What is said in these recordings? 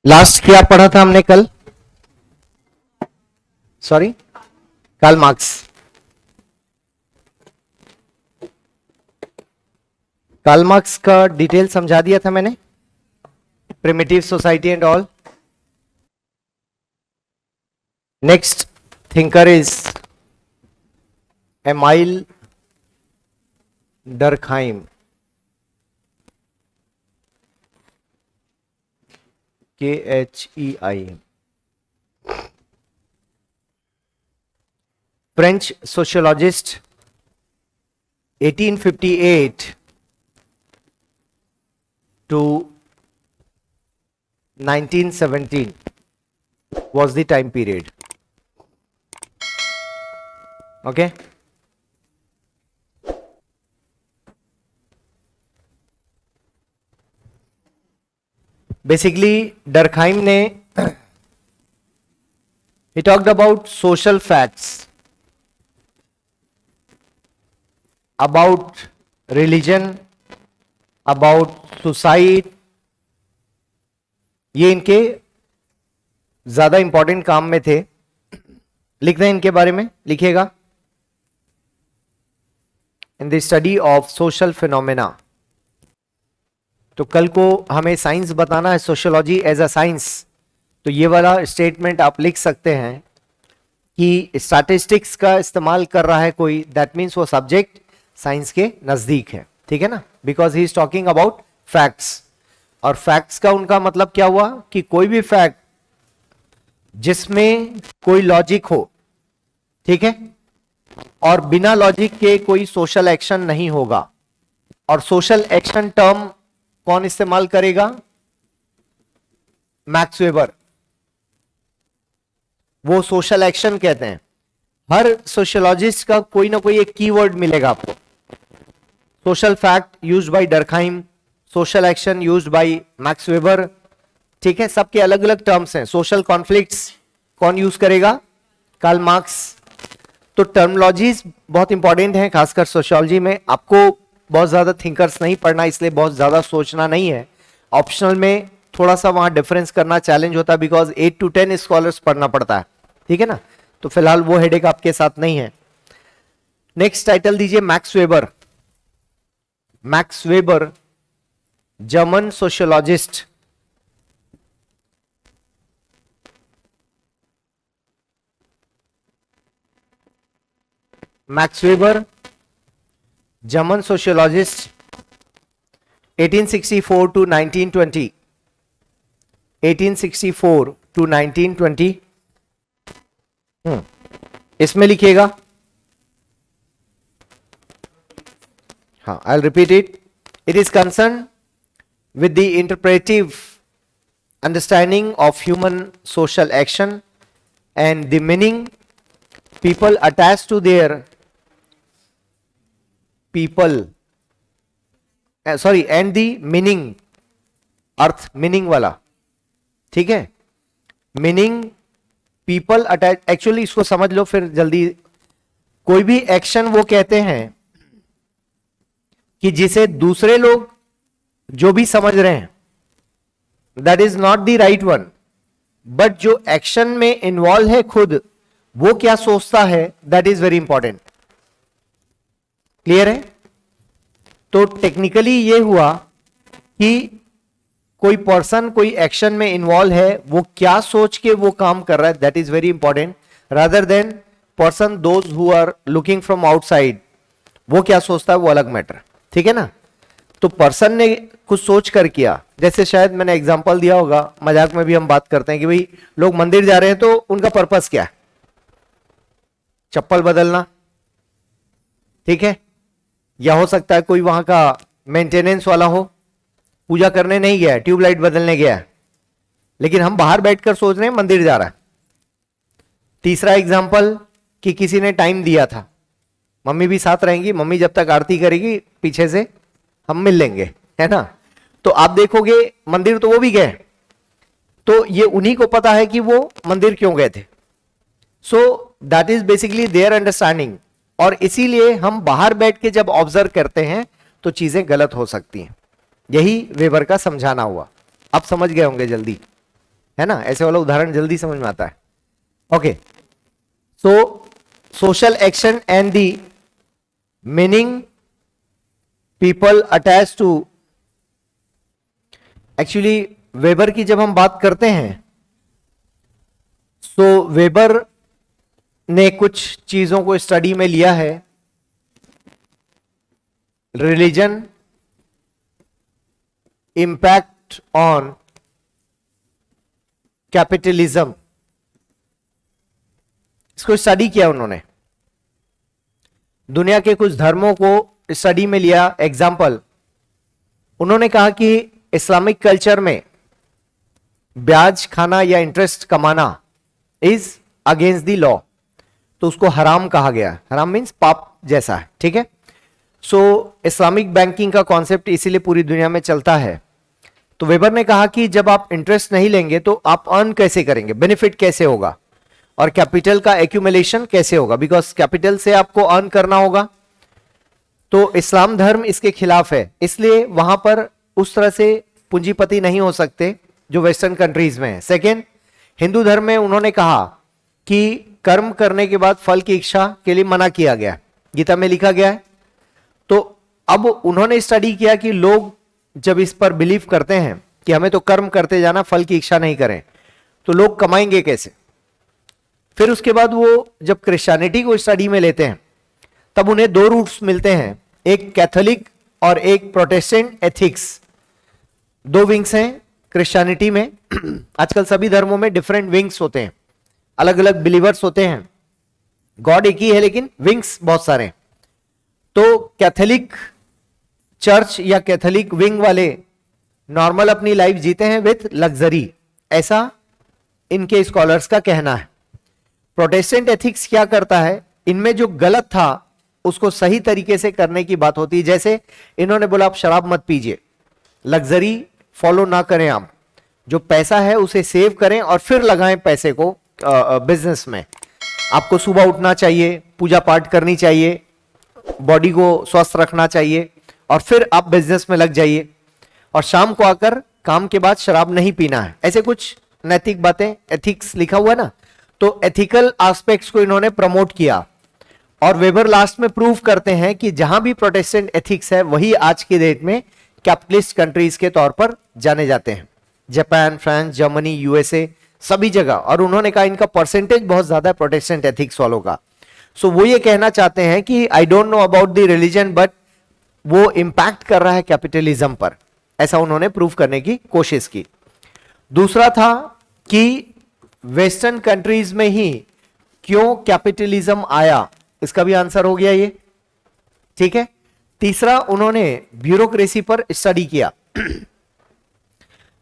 Last क्या पढ़ा था हमने कल? Sorry, Karl Marx. Karl Marx का डिटेल समझा दिया था मैंने, primitive society and all. Next thinker is Emile Durkheim. KHEI, French sociologist, 1858 to 1917 was the time period. Okay. Basically, Durkheim ने he talked about social facts, about religion, about suicide. ये इनके ज्यादा important काम में थे। लिख रहे हैं इनके बारे में, लिखिएगा। In the study of social phenomena. तो कल को हमें साइंस बताना है, सोशियोलॉजी एज अ साइंस, तो ये वाला स्टेटमेंट आप लिख सकते हैं कि स्टैटिस्टिक्स का इस्तेमाल कर रहा है कोई, दैट मीन्स वो सब्जेक्ट साइंस के नजदीक है, ठीक है ना, because he is talking about facts. और फैक्ट्स का उनका मतलब क्या हुआ कि कोई भी फैक्ट जिसमें कोई लॉजिक हो, ठीक है, और बिना लॉजिक के कोई सोशल एक्शन नहीं होगा। और सोशल एक्शन टर्म कौन इस्तेमाल करेगा? Max weber. वो सोशल एक्शन कहते हैं। हर सोशियोलॉजिस्ट का कोई ना कोई एक कीवर्ड मिलेगा आपको। Social fact used by Durkheim, social action used by Max Weber, ठीक है, सबके अलग अलग टर्म्स हैं। सोशल कॉन्फ्लिक्ट्स कौन यूज करेगा? कार्ल मार्क्स। तो टर्मोलॉजीज बहुत इंपॉर्टेंट है, खासकर सोशियोलॉजी में। आपको बहुत ज्यादा थिंकर्स नहीं पढ़ना, इसलिए बहुत ज्यादा सोचना नहीं है। ऑप्शनल में थोड़ा सा वहां डिफरेंस करना चैलेंज होता है, बिकॉज 8 to 10 स्कॉलर्स पढ़ना पड़ता है, ठीक है ना। तो फिलहाल वो हेडेक आपके साथ नहीं है। नेक्स्ट टाइटल दीजिए max weber. Max weber, German sociologist. Max weber, German sociologist, 1864 to 1920, 1864 to 1920। इसमें लिखिएगा, हाँ, I will repeat it. It is concern with the interpretive understanding of human social action and the meaning people attach to their and the meaning, earth meaning वाला, ठीक है, meaning people attach. Actually इसको समझ लो फिर जल्दी। कोई भी action वो कहते हैं कि जिसे दूसरे लोग जो भी समझ रहे हैं, that is not the right one, but जो एक्शन में इन्वॉल्व है खुद, वो क्या सोचता है, that is very important. Clear है? तो टेक्निकली ये हुआ कि कोई पर्सन कोई एक्शन में इन्वॉल्व है, वो क्या सोच के वो काम कर रहा है, that is very important, rather than person those who are looking from outside, वो क्या सोचता है वो अलग मैटर, ठीक है ना। तो पर्सन ने कुछ सोच कर किया, जैसे शायद मैंने एग्जांपल दिया होगा, मजाक में भी हम बात करते हैं कि भाई लोग मंदिर जा रहे हैं तो उनका पर्पस क्या है? चप्पल बदलना, ठीक है, या हो सकता है कोई वहां का मेंटेनेंस वाला हो, पूजा करने नहीं गया, ट्यूबलाइट बदलने गया, लेकिन हम बाहर बैठकर सोच रहे हैं मंदिर जा रहा है। तीसरा एग्जांपल कि किसी ने टाइम दिया था, मम्मी भी साथ रहेंगी, मम्मी जब तक आरती करेगी पीछे से हम मिल लेंगे, है ना। तो आप देखोगे मंदिर तो वो भी गए, तो ये उन्हीं को पता है कि वो मंदिर क्यों गए थे। So that is basically their understanding. और इसीलिए हम बाहर बैठ के जब ऑब्जर्व करते हैं तो चीजें गलत हो सकती हैं। यही वेबर का समझाना हुआ। अब समझ गए होंगे जल्दी। है ना, ऐसे वाला उदाहरण जल्दी समझ में आता है। Okay, so social action and the meaning people attach to, actually Weber की जब हम बात करते हैं तो वेबर ने कुछ चीजों को स्टडी में लिया है। रिलीजन इम्पैक्ट ऑन कैपिटलिज्म, इसको स्टडी किया उन्होंने, दुनिया के कुछ धर्मों को स्टडी में लिया। एग्जाम्पल, उन्होंने कहा कि इस्लामिक कल्चर में ब्याज खाना या इंटरेस्ट कमाना इज अगेंस्ट द लॉ, तो उसको हराम कहा गया। हराम मीन्स पाप जैसा है, ठीक है। सो इस्लामिक बैंकिंग का कॉन्सेप्ट इसीलिए पूरी दुनिया में चलता है। तो वेबर ने कहा कि जब आप इंटरेस्ट नहीं लेंगे तो आप अर्न कैसे करेंगे, बेनिफिट कैसे होगा, और कैपिटल का एक्यूमुलेशन कैसे होगा, बिकॉज कैपिटल से आपको अर्न करना होगा। तो इस्लाम धर्म इसके खिलाफ है, इसलिए वहां पर उस तरह से पूंजीपति नहीं हो सकते जो वेस्टर्न कंट्रीज में है। सेकेंड, हिंदू धर्म में उन्होंने कहा कि कर्म करने के बाद फल की इच्छा के लिए मना किया गया, गीता में लिखा गया है। तो अब उन्होंने स्टडी किया कि लोग जब इस पर बिलीव करते हैं कि हमें तो कर्म करते जाना, फल की इच्छा नहीं करें, तो लोग कमाएंगे कैसे। फिर उसके बाद वो जब क्रिश्चियनिटी को स्टडी में लेते हैं तब उन्हें दो रूट्स मिलते हैं, एक कैथोलिक और एक प्रोटेस्टेंट एथिक्स। दो विंग्स हैं क्रिश्चियनिटी में। आजकल सभी धर्मों में डिफरेंट विंग्स होते हैं, अलग अलग बिलीवर्स होते हैं, गॉड एक ही है लेकिन विंग्स बहुत सारे हैं। तो कैथोलिक चर्च या कैथोलिक विंग वाले नॉर्मल अपनी लाइफ जीते हैं विथ लग्जरी, ऐसा इनके स्कॉलर्स का कहना है। प्रोटेस्टेंट एथिक्स क्या करता है, इनमें जो गलत था उसको सही तरीके से करने की बात होती है। जैसे इन्होंने बोला आप शराब मत पीजिए, लग्जरी फॉलो ना करें, आप जो पैसा है उसे सेव करें और फिर लगाएं पैसे को बिजनेस में। आपको सुबह उठना चाहिए, पूजा पाठ करनी चाहिए, बॉडी को स्वस्थ रखना चाहिए और फिर आप बिजनेस में लग जाइए, और शाम को आकर काम के बाद शराब नहीं पीना है। ऐसे कुछ नैतिक बातें, एथिक्स लिखा हुआ है ना। तो एथिकल एस्पेक्ट्स को इन्होंने प्रमोट किया, और वेबर लास्ट में प्रूव करते हैं कि जहां भी प्रोटेस्टेंट एथिक्स है वही आज की डेट में कैपिटलिस्ट कंट्रीज के तौर पर जाने जाते हैं। जापान, फ्रांस, जर्मनी, यूएसए, सभी जगह। और उन्होंने कहा इनका परसेंटेज बहुत ज्यादा है प्रोटेस्टेंट एथिक्स वालों का। सो वो ये कहना चाहते हैं कि I don't know about the religion but वो इंपैक्ट कर रहा है कैपिटलिज्म पर, ऐसा उन्होंने प्रूव करने की कोशिश की। दूसरा था कि वेस्टर्न कंट्रीज में ही क्यों कैपिटलिज्म आया, इसका भी आंसर हो गया ये, ठीक है। तीसरा, उन्होंने ब्यूरोक्रेसी पर स्टडी किया।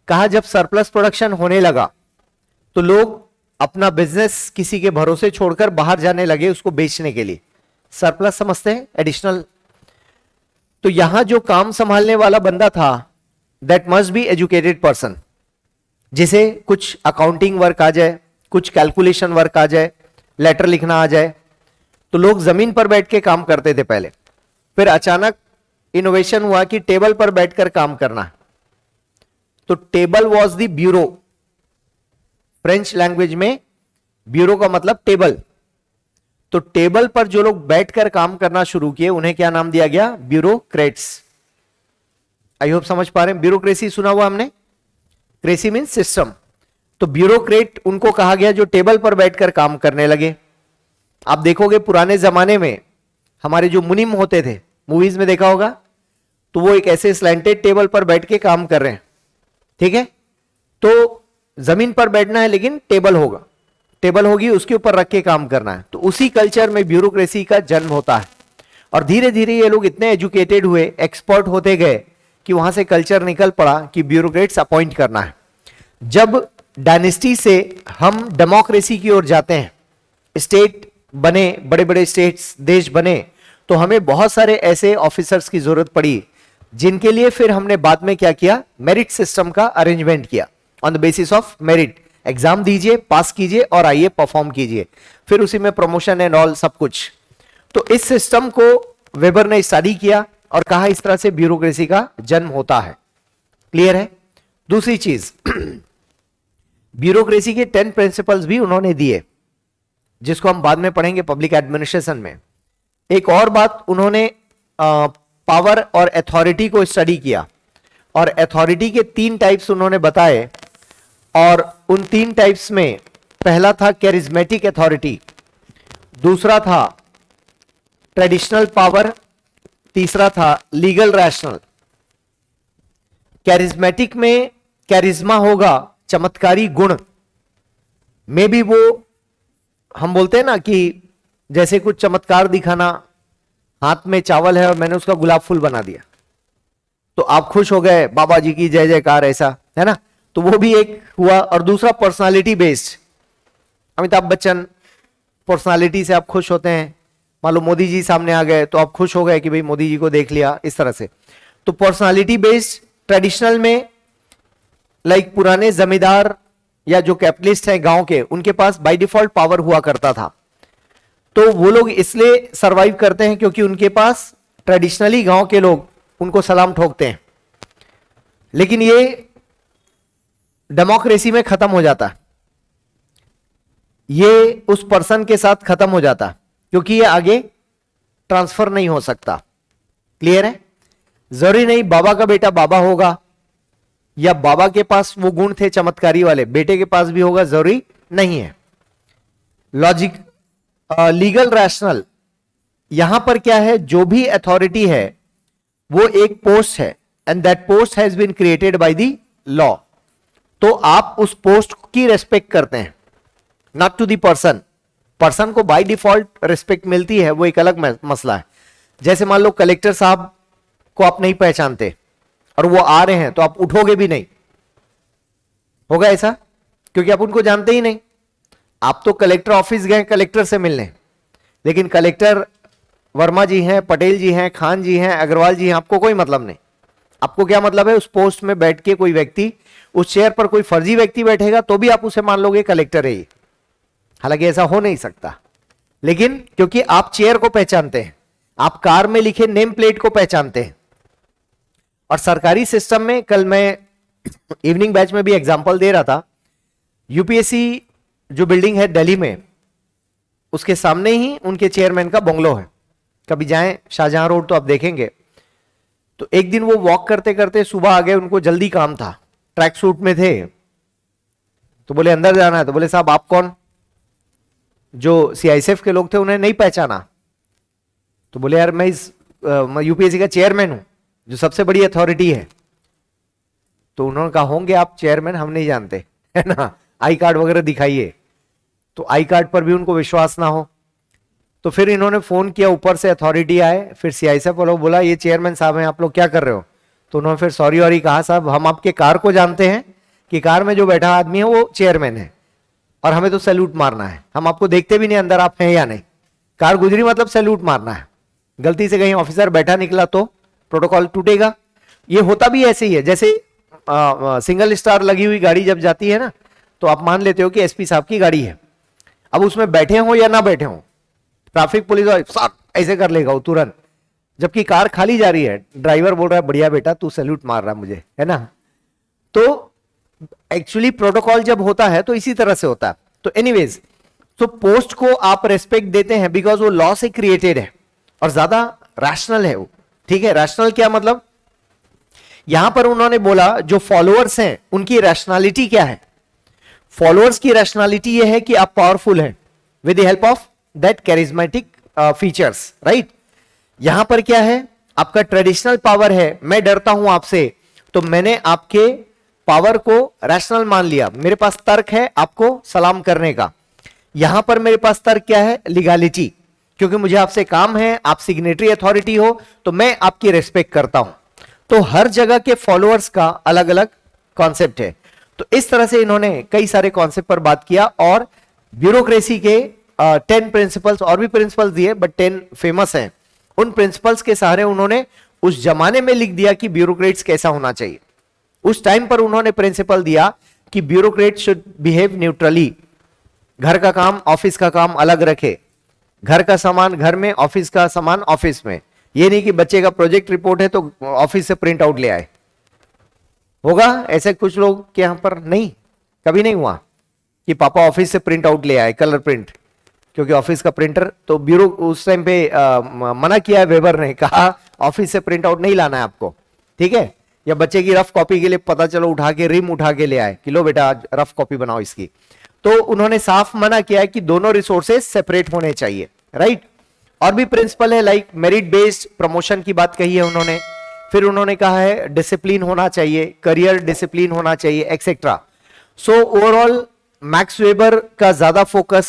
कहा जब सरप्लस प्रोडक्शन होने लगा तो लोग अपना बिजनेस किसी के भरोसे छोड़कर बाहर जाने लगे उसको बेचने के लिए। सरप्लस समझते हैं, एडिशनल। तो यहां जो काम संभालने वाला बंदा था that must be educated person, जिसे कुछ अकाउंटिंग वर्क आ जाए, कुछ कैलकुलेशन वर्क आ जाए, लेटर लिखना आ जाए। तो लोग जमीन पर बैठ के काम करते थे पहले, फिर अचानक इनोवेशन हुआ कि टेबल पर बैठकर काम करना है। तो table was the bureau, French language में ब्यूरो का मतलब टेबल। तो टेबल पर जो लोग बैठकर काम करना शुरू किए उन्हें क्या नाम दिया गया, ब्यूरोक्रेट्स। आई होप समझ पा रहे हैं। ब्यूरोक्रेसी सुना हुआ हमने, क्रेसी मीन सिस्टम। तो ब्यूरोक्रेट उनको कहा गया जो टेबल पर बैठकर काम करने लगे। आप देखोगे पुराने जमाने में हमारे जो मुनिम होते थे, मूवीज में देखा होगा, तो वो एक ऐसे स्लैंटेड टेबल पर बैठ के काम कर रहे हैं, ठीक है। तो जमीन पर बैठना है लेकिन टेबल होगा, टेबल होगी, उसके ऊपर रख के काम करना है। तो उसी कल्चर में ब्यूरोक्रेसी का जन्म होता है। और धीरे धीरे ये लोग इतने एजुकेटेड हुए, एक्सपर्ट होते गए कि वहां से कल्चर निकल पड़ा कि ब्यूरोक्रेट्स अपॉइंट करना है। जब डायनेस्टी से हम डेमोक्रेसी की ओर जाते हैं, स्टेट बने, बड़े बड़े स्टेट्स, देश बने, तो हमें बहुत सारे ऐसे ऑफिसर्स की जरूरत पड़ी जिनके लिए फिर हमने बाद में क्या किया, मेरिट सिस्टम का अरेंजमेंट किया। On the basis of merit exam दीजिए, पास कीजिए और आइए परफॉर्म कीजिए, फिर उसी में प्रमोशन एंड ऑल सब कुछ। तो इस सिस्टम को वेबर ने स्टडी किया और कहा इस तरह से ब्यूरोक्रेसी का जन्म होता है। क्लियर है। दूसरी चीज ब्यूरोक्रेसी के 10 प्रिंसिपल्स भी उन्होंने दिए, जिसको हम बाद में पढ़ेंगे पब्लिक एडमिनिस्ट्रेशन में। एक और बात, उन्होंने पावर और अथॉरिटी को स्टडी किया, और अथॉरिटी के 3 टाइप्स उन्होंने बताए, और उन 3 टाइप्स में पहला था कैरिज्मेटिक अथॉरिटी, दूसरा था ट्रेडिशनल पावर, तीसरा था लीगल रैशनल। कैरिज्मेटिक में कैरिज्मा होगा चमत्कारी गुण, में भी वो हम बोलते हैं ना कि जैसे कुछ चमत्कार दिखाना, हाथ में चावल है और मैंने उसका गुलाब फूल बना दिया तो आप खुश हो गए, बाबा जी की जय जयकार, ऐसा है ना, तो वो भी एक हुआ। और दूसरा personality based, Amitabh Bachchan personality से आप खुश होते हैं, मान लो मोदी जी सामने आ गए तो आप खुश हो गए कि भाई मोदी जी को देख लिया, इस तरह से। तो पर्सनालिटी बेस्ड। ट्रेडिशनल में लाइक पुराने जमींदार या जो कैपिटलिस्ट हैं गांव के, उनके पास बाय डिफॉल्ट पावर हुआ करता था, तो वो लोग इसलिए सरवाइव करते हैं क्योंकि उनके पास ट्रेडिशनली गांव के लोग उनको सलाम ठोकते हैं। लेकिन ये डेमोक्रेसी में खत्म हो जाता है, ये उस पर्सन के साथ खत्म हो जाता है, क्योंकि ये आगे ट्रांसफर नहीं हो सकता। क्लियर है? जरूरी नहीं बाबा का बेटा बाबा होगा, या बाबा के पास वो गुण थे चमत्कारी वाले, बेटे के पास भी होगा, जरूरी नहीं है। लॉजिक, लीगल रैशनल, यहां पर क्या है, जो भी अथॉरिटी है वो एक पोस्ट है, and that post has been created by the law, तो आप उस पोस्ट की रेस्पेक्ट करते हैं, not to the person. Person को बाय डिफॉल्ट रेस्पेक्ट मिलती है, वो एक अलग मसला है। जैसे मान लो कलेक्टर साहब को आप नहीं पहचानते और वो आ रहे हैं तो आप उठोगे भी नहीं, होगा ऐसा? क्योंकि आप उनको जानते ही नहीं। आप तो कलेक्टर ऑफिस गए कलेक्टर से मिलने, लेकिन कलेक्टर वर्मा जी हैं, पटेल जी हैं, खान जी हैं, अग्रवाल जी हैं, आपको कोई मतलब नहीं। आपको क्या मतलब है, उस पोस्ट में बैठ के कोई व्यक्ति, उस चेयर पर कोई फर्जी व्यक्ति बैठेगा तो भी आप उसे मान लोगे कलेक्टर है ये, हालांकि ऐसा हो नहीं सकता। लेकिन क्योंकि आप चेयर को पहचानते हैं, आप कार में लिखे नेम प्लेट को पहचानते हैं। और सरकारी सिस्टम में, कल मैं इवनिंग बैच में भी एग्जांपल दे रहा था, यूपीएससी जो बिल्डिंग है दिल्ली में, उसके सामने ही उनके चेयरमैन का बंगलो है। कभी जाएं शाहजहां रोड तो आप देखेंगे। तो एक दिन वो वॉक करते करते सुबह आ गए, उनको जल्दी काम था, ट्रैक सूट में थे, तो बोले अंदर जाना है। तो बोले साहब आप कौन? जो सीआईएसएफ के लोग थे उन्हें नहीं पहचाना, तो बोले यार मैं इस यूपीएससी का चेयरमैन हूं, जो सबसे बड़ी अथॉरिटी है। तो उन्होंने कहा होंगे आप चेयरमैन, हम नहीं जानते, है ना, आई कार्ड वगैरह दिखाइए। तो आई कार्ड पर भी उनको विश्वास ना हो, तो फिर इन्होंने फोन किया, ऊपर से अथॉरिटी आए, फिर सीआईएसएफ वालों बोला ये चेयरमैन साहब हैं, आप लोग क्या कर रहे हो? तो उन्होंने फिर सॉरी और ही कहा, साहब हम आपके कार को जानते हैं कि कार में जो बैठा आदमी है वो चेयरमैन है, और हमें तो सैल्यूट मारना है, हम आपको देखते भी नहीं अंदर आप हैं या नहीं, कार गुजरी मतलब सैल्यूट मारना है। गलती से कहीं ऑफिसर बैठा निकला तो प्रोटोकॉल टूटेगा। ये होता भी ऐसे ही है, जैसे सिंगल स्टार लगी हुई गाड़ी जब जाती है ना, तो आप मान लेते हो कि एसपी साहब की गाड़ी है। अब उसमें बैठे हो या ना बैठे हो, ट्रैफिक पुलिस ऐसे कर लेगा वो तुरंत, जबकि कार खाली जा रही है, ड्राइवर बोल रहा है बढ़िया बेटा तू सैल्यूट मार रहा है मुझे, है ना। तो एक्चुअली प्रोटोकॉल जब होता है तो इसी तरह से होता है। तो एनीवेज, तो पोस्ट को आप रेस्पेक्ट देते हैं बिकॉज वो लॉ से क्रिएटेड है और ज्यादा रैशनल है वो। ठीक है, रैशनल क्या मतलब, यहां पर उन्होंने बोला जो फॉलोअर्स हैं उनकी रैशनैलिटी क्या है। फॉलोअर्स की रैशनैलिटी ये है कि आप पावरफुल हैं with the help of that charismatic features, right. यहां पर क्या है, आपका ट्रेडिशनल पावर है, मैं डरता हूं आपसे, तो मैंने आपके पावर को रैशनल मान लिया, मेरे पास तर्क है आपको सलाम करने का। यहां पर मेरे पास तर्क क्या है, लीगैलिटी, क्योंकि मुझे आपसे काम है, आप सिग्नेटरी अथॉरिटी हो, तो मैं आपकी रेस्पेक्ट करता हूं। तो हर जगह के फॉलोअर्स का अलग अलग कॉन्सेप्ट है। तो इस तरह से इन्होंने कई सारे कॉन्सेप्ट पर बात किया, और ब्यूरोक्रेसी के 10 प्रिंसिपल्स, और भी प्रिंसिपल्स दिए बट 10 फेमस हैं। उन प्रिंसिपल्स के सहारे उन्होंने उस जमाने में लिख दिया कि ब्यूरोक्रेट्स कैसा होना चाहिए। उस टाइम पर उन्होंने प्रिंसिपल दिया कि ब्यूरोक्रेट शुड बिहेव न्यूट्रली, घर का काम ऑफिस का काम अलग रखे, घर का सामान घर में, ऑफिस का सामान ऑफिस में। ये नहीं कि बच्चे का प्रोजेक्ट रिपोर्ट है तो ऑफिस से प्रिंट आउट ले आए, होगा ऐसे कुछ लोग के यहां पर नहीं, कभी नहीं हुआ कि पापा ऑफिस से प्रिंट आउट ले आए, कलर प्रिंट, क्योंकि ऑफिस का प्रिंटर तो ब्यूरो उस टाइम पे मना किया है, वेबर ने कहा ऑफिस से प्रिंट आउट नहीं लाना है आपको, ठीक है। या बच्चे की रफ कॉपी के लिए पता चलो उठा के रिम उठा के ले आए कि लो बेटा आज रफ कॉपी बनाओ इसकी, तो उन्होंने साफ मना किया है कि दोनों रिसोर्सेस सेपरेट होने चाहिए, राइट। और भी प्रिंसिपल है, लाइक मेरिट बेस्ड प्रमोशन की बात कही है उन्होंने, फिर उन्होंने कहा है डिसिप्लिन होना चाहिए, करियर डिसिप्लिन होना चाहिए, etcetera. So overall max weber का ज्यादा फोकस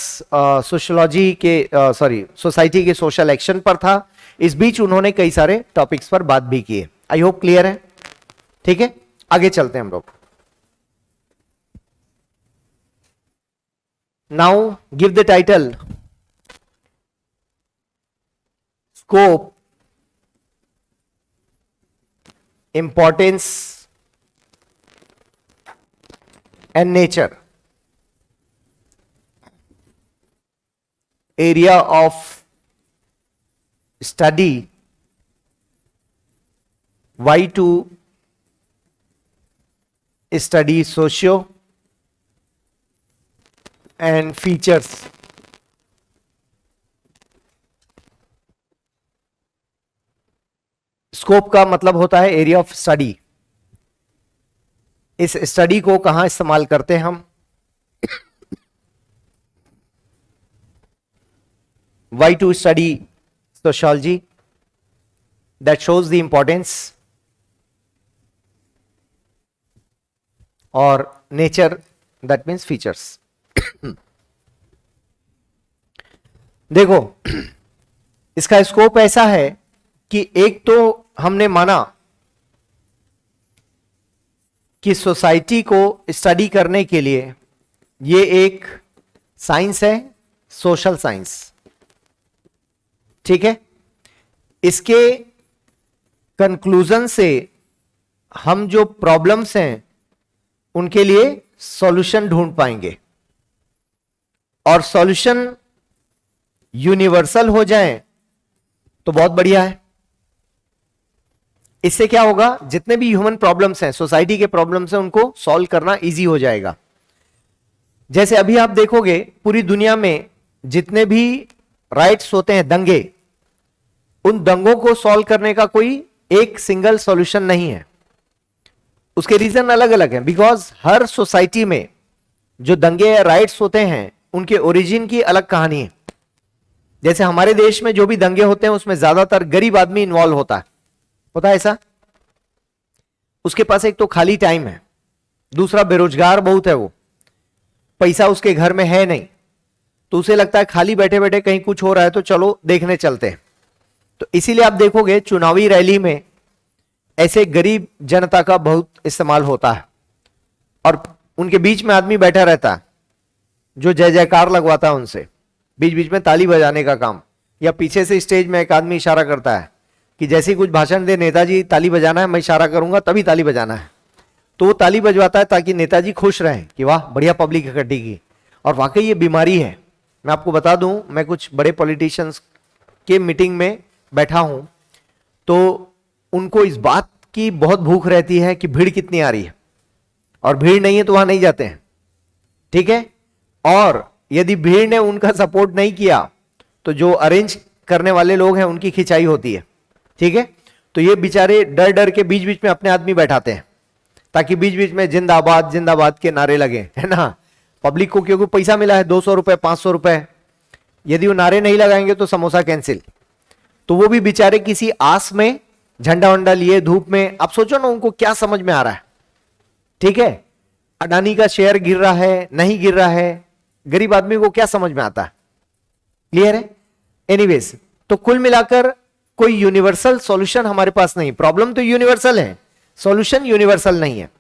सोशियोलॉजी के सोसाइटी के सोशल एक्शन पर था। इस बीच उन्होंने कई सारे टॉपिक्स पर बात भी की है। आई होप क्लियर है, ठीक है। आगे चलते हैं हम लोग। Now give the title scope, importance and nature, area of study, why to study socio and features। Scope का मतलब होता है एरिया ऑफ स्टडी, इस स्टडी को कहां इस्तेमाल करते हैं हम। Why to study sociology? That shows the importance, or nature, that means features। देखो इसका स्कोप ऐसा है कि एक तो हमने माना कि सोसाइटी को स्टडी करने के लिए ये एक साइंस है, सोशल साइंस, ठीक है। इसके कंक्लूजन से हम जो प्रॉब्लम्स हैं उनके लिए सॉल्यूशन ढूंढ पाएंगे, और सॉल्यूशन यूनिवर्सल हो जाए तो बहुत बढ़िया है। इससे क्या होगा, जितने भी ह्यूमन प्रॉब्लम्स हैं, सोसाइटी के प्रॉब्लम्स हैं, उनको सॉल्व करना इजी हो जाएगा। जैसे अभी आप देखोगे पूरी दुनिया में जितने भी राइट्स होते हैं, दंगे, उन दंगों को सॉल्व करने का कोई एक सिंगल सॉल्यूशन नहीं है। उसके रीजन अलग अलग हैं, बिकॉज हर सोसाइटी में जो दंगे या राइट्स होते हैं उनके ओरिजिन की अलग कहानी है। जैसे हमारे देश में जो भी दंगे होते हैं उसमें ज्यादातर गरीब आदमी इन्वॉल्व होता है ऐसा। उसके पास एक तो खाली टाइम है, दूसरा बेरोजगार बहुत है, वो पैसा उसके घर में है नहीं, तो उसे लगता है खाली बैठे बैठे कहीं कुछ हो रहा है तो चलो देखने चलते हैं। तो इसीलिए आप देखोगे चुनावी रैली में ऐसे गरीब जनता का बहुत इस्तेमाल होता है, और उनके बीच में आदमी बैठा रहता है जो जय जयकार लगवाता है उनसे, बीच बीच में ताली बजाने का काम, या पीछे से स्टेज में एक आदमी इशारा करता है कि जैसे ही कुछ भाषण दे नेताजी ताली बजाना है, मैं इशारा करूंगा तभी ताली बजाना है, तो वो ताली बजवाता है ताकि नेताजी खुश रहें कि वाह बढ़िया पब्लिक इकट्ठी की। और वाकई ये बीमारी है। मैं आपको बता दूं, मैं कुछ बड़े पॉलिटिशियंस के मीटिंग में बैठा हूं तो उनको इस बात की बहुत भूख रहती है कि भीड़ कितनी आ रही है, और भीड़ नहीं है तो वहां नहीं जाते हैं, ठीक है। और यदि भीड़ ने उनका सपोर्ट नहीं किया तो जो अरेंज करने वाले लोग हैं उनकी खिंचाई होती है, ठीक है। तो ये बेचारे डर डर के बीच बीच में अपने आदमी बैठाते हैं ताकि बीच बीच में जिंदाबाद जिंदाबाद के नारे लगे, है ना। पब्लिक को क्योंकि पैसा मिला है 200 रुपए 500 रुपए, यदि वो नारे नहीं लगाएंगे तो समोसा कैंसिल। तो वो भी बेचारे किसी आस में झंडा वंडा लिए धूप में, आप सोचो ना उनको क्या समझ में आ रहा है, ठीक है। अडानी का शेयर गिर रहा है नहीं गिर रहा है, गरीब आदमी को क्या समझ में आता है, क्लियर है। एनीवेज, तो कुल मिलाकर कोई यूनिवर्सल सॉल्यूशन हमारे पास नहीं। प्रॉब्लम तो यूनिवर्सल है, सॉल्यूशन यूनिवर्सल नहीं है।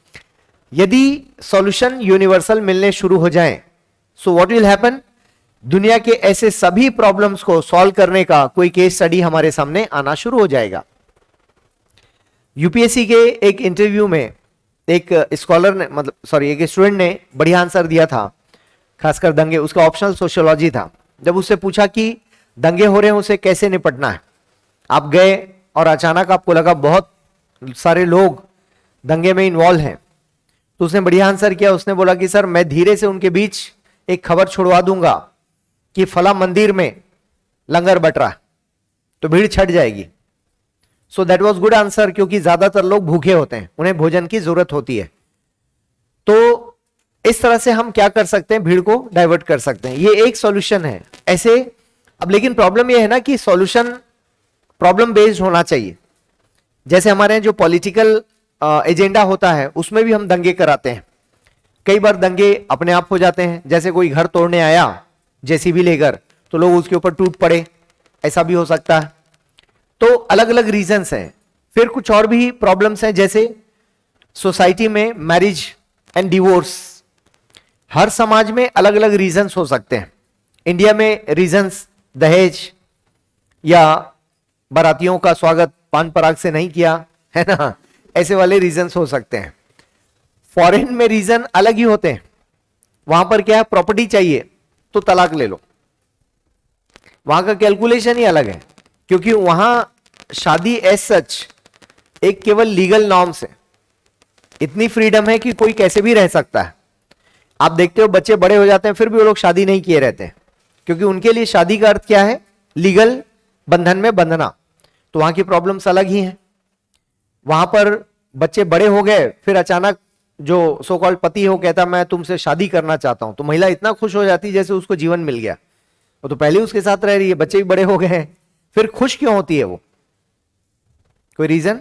यदि सॉल्यूशन यूनिवर्सल मिलने शुरू हो जाएं, सो व्हाट विल हैपन, दुनिया के ऐसे सभी प्रॉब्लम्स को सॉल्व करने का कोई केस स्टडी हमारे सामने आना शुरू हो जाएगा। यूपीएससी के एक इंटरव्यू में एक स्कॉलर ने, एक स्टूडेंट ने बढ़िया आंसर दिया था, खासकर दंगे, उसका ऑप्शनल सोशियोलॉजी था। जब उससे पूछा कि दंगे हो रहे हैं उसे कैसे निपटना है, आप गए और अचानक आपको लगा बहुत सारे लोग दंगे में इन्वॉल्व हैं, तो उसने बढ़िया आंसर किया, उसने बोला कि सर मैं धीरे से उनके बीच एक खबर छुड़वा दूंगा कि फला मंदिर में लंगर बट रहा, तो भीड़ छट जाएगी। So that was good answer, क्योंकि ज्यादातर लोग भूखे होते हैं, उन्हें भोजन की जरूरत होती है। तो इस तरह से हम क्या कर सकते हैं, भीड़ को डाइवर्ट कर सकते हैं, ये एक सॉल्यूशन है ऐसे। अब लेकिन प्रॉब्लम ये है ना कि सॉल्यूशन प्रॉब्लम बेस्ड होना चाहिए। जैसे हमारे यहाँ जो पॉलिटिकल एजेंडा होता है उसमें भी हम दंगे कराते हैं, कई बार दंगे अपने आप हो जाते हैं। जैसे कोई घर तोड़ने आया जेसीबी लेकर, तो लोग उसके ऊपर टूट पड़े, ऐसा भी हो सकता है। तो अलग अलग रीजंस हैं। फिर कुछ और भी प्रॉब्लम्स हैं, जैसे सोसाइटी में मैरिज एंड डिवोर्स, हर समाज में अलग अलग रीजंस हो सकते हैं। इंडिया में रीजंस दहेज या बारातियों का स्वागत पान पराग से नहीं किया, है ना, ऐसे वाले रीजंस हो सकते हैं। फॉरेन में रीजन अलग ही होते हैं। वहां पर क्या है, प्रॉपर्टी चाहिए तो तलाक ले लो, वहां का कैलकुलेशन ही अलग है, क्योंकि वहां शादी एज सच एक केवल लीगल नॉर्म्स है। इतनी फ्रीडम है कि कोई कैसे भी रह सकता है। आप देखते हो बच्चे बड़े हो जाते हैं फिर भी वो लोग शादी नहीं किए रहते हैं, क्योंकि उनके लिए शादी का अर्थ क्या है, लीगल बंधन में बंधना। तो वहां की प्रॉब्लम्स अलग ही हैं। वहां पर बच्चे बड़े हो गए, फिर अचानक जो सो कॉल्ड पति हो कहता मैं तुमसे शादी करना चाहता हूं, तो महिला इतना खुश हो जाती है जैसे उसको जीवन मिल गया। वो तो पहले उसके साथ रह रही है, बच्चे भी बड़े हो गए हैं, फिर खुश क्यों होती है वो, कोई रीजन?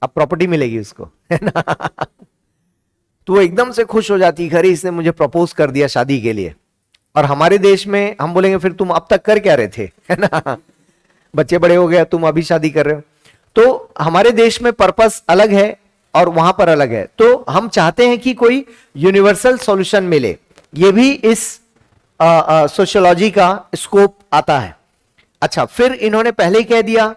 अब प्रॉपर्टी मिलेगी उसको, है ना। तो वो एकदम से खुश हो जाती है, अरे इसने मुझे प्रपोज कर दिया शादी के लिए। और हमारे देश में हम बोलेंगे फिर तुम अब तक कर क्या रहे थे, है ना, बच्चे बड़े हो गए तुम अभी शादी कर रहे हो। तो हमारे देश में पर्पस अलग है और वहां पर अलग है। तो हम चाहते हैं कि कोई यूनिवर्सल सॉल्यूशन मिले, ये भी इस सोशियोलॉजी का स्कोप आता है। अच्छा, फिर इन्होंने पहले ही कह दिया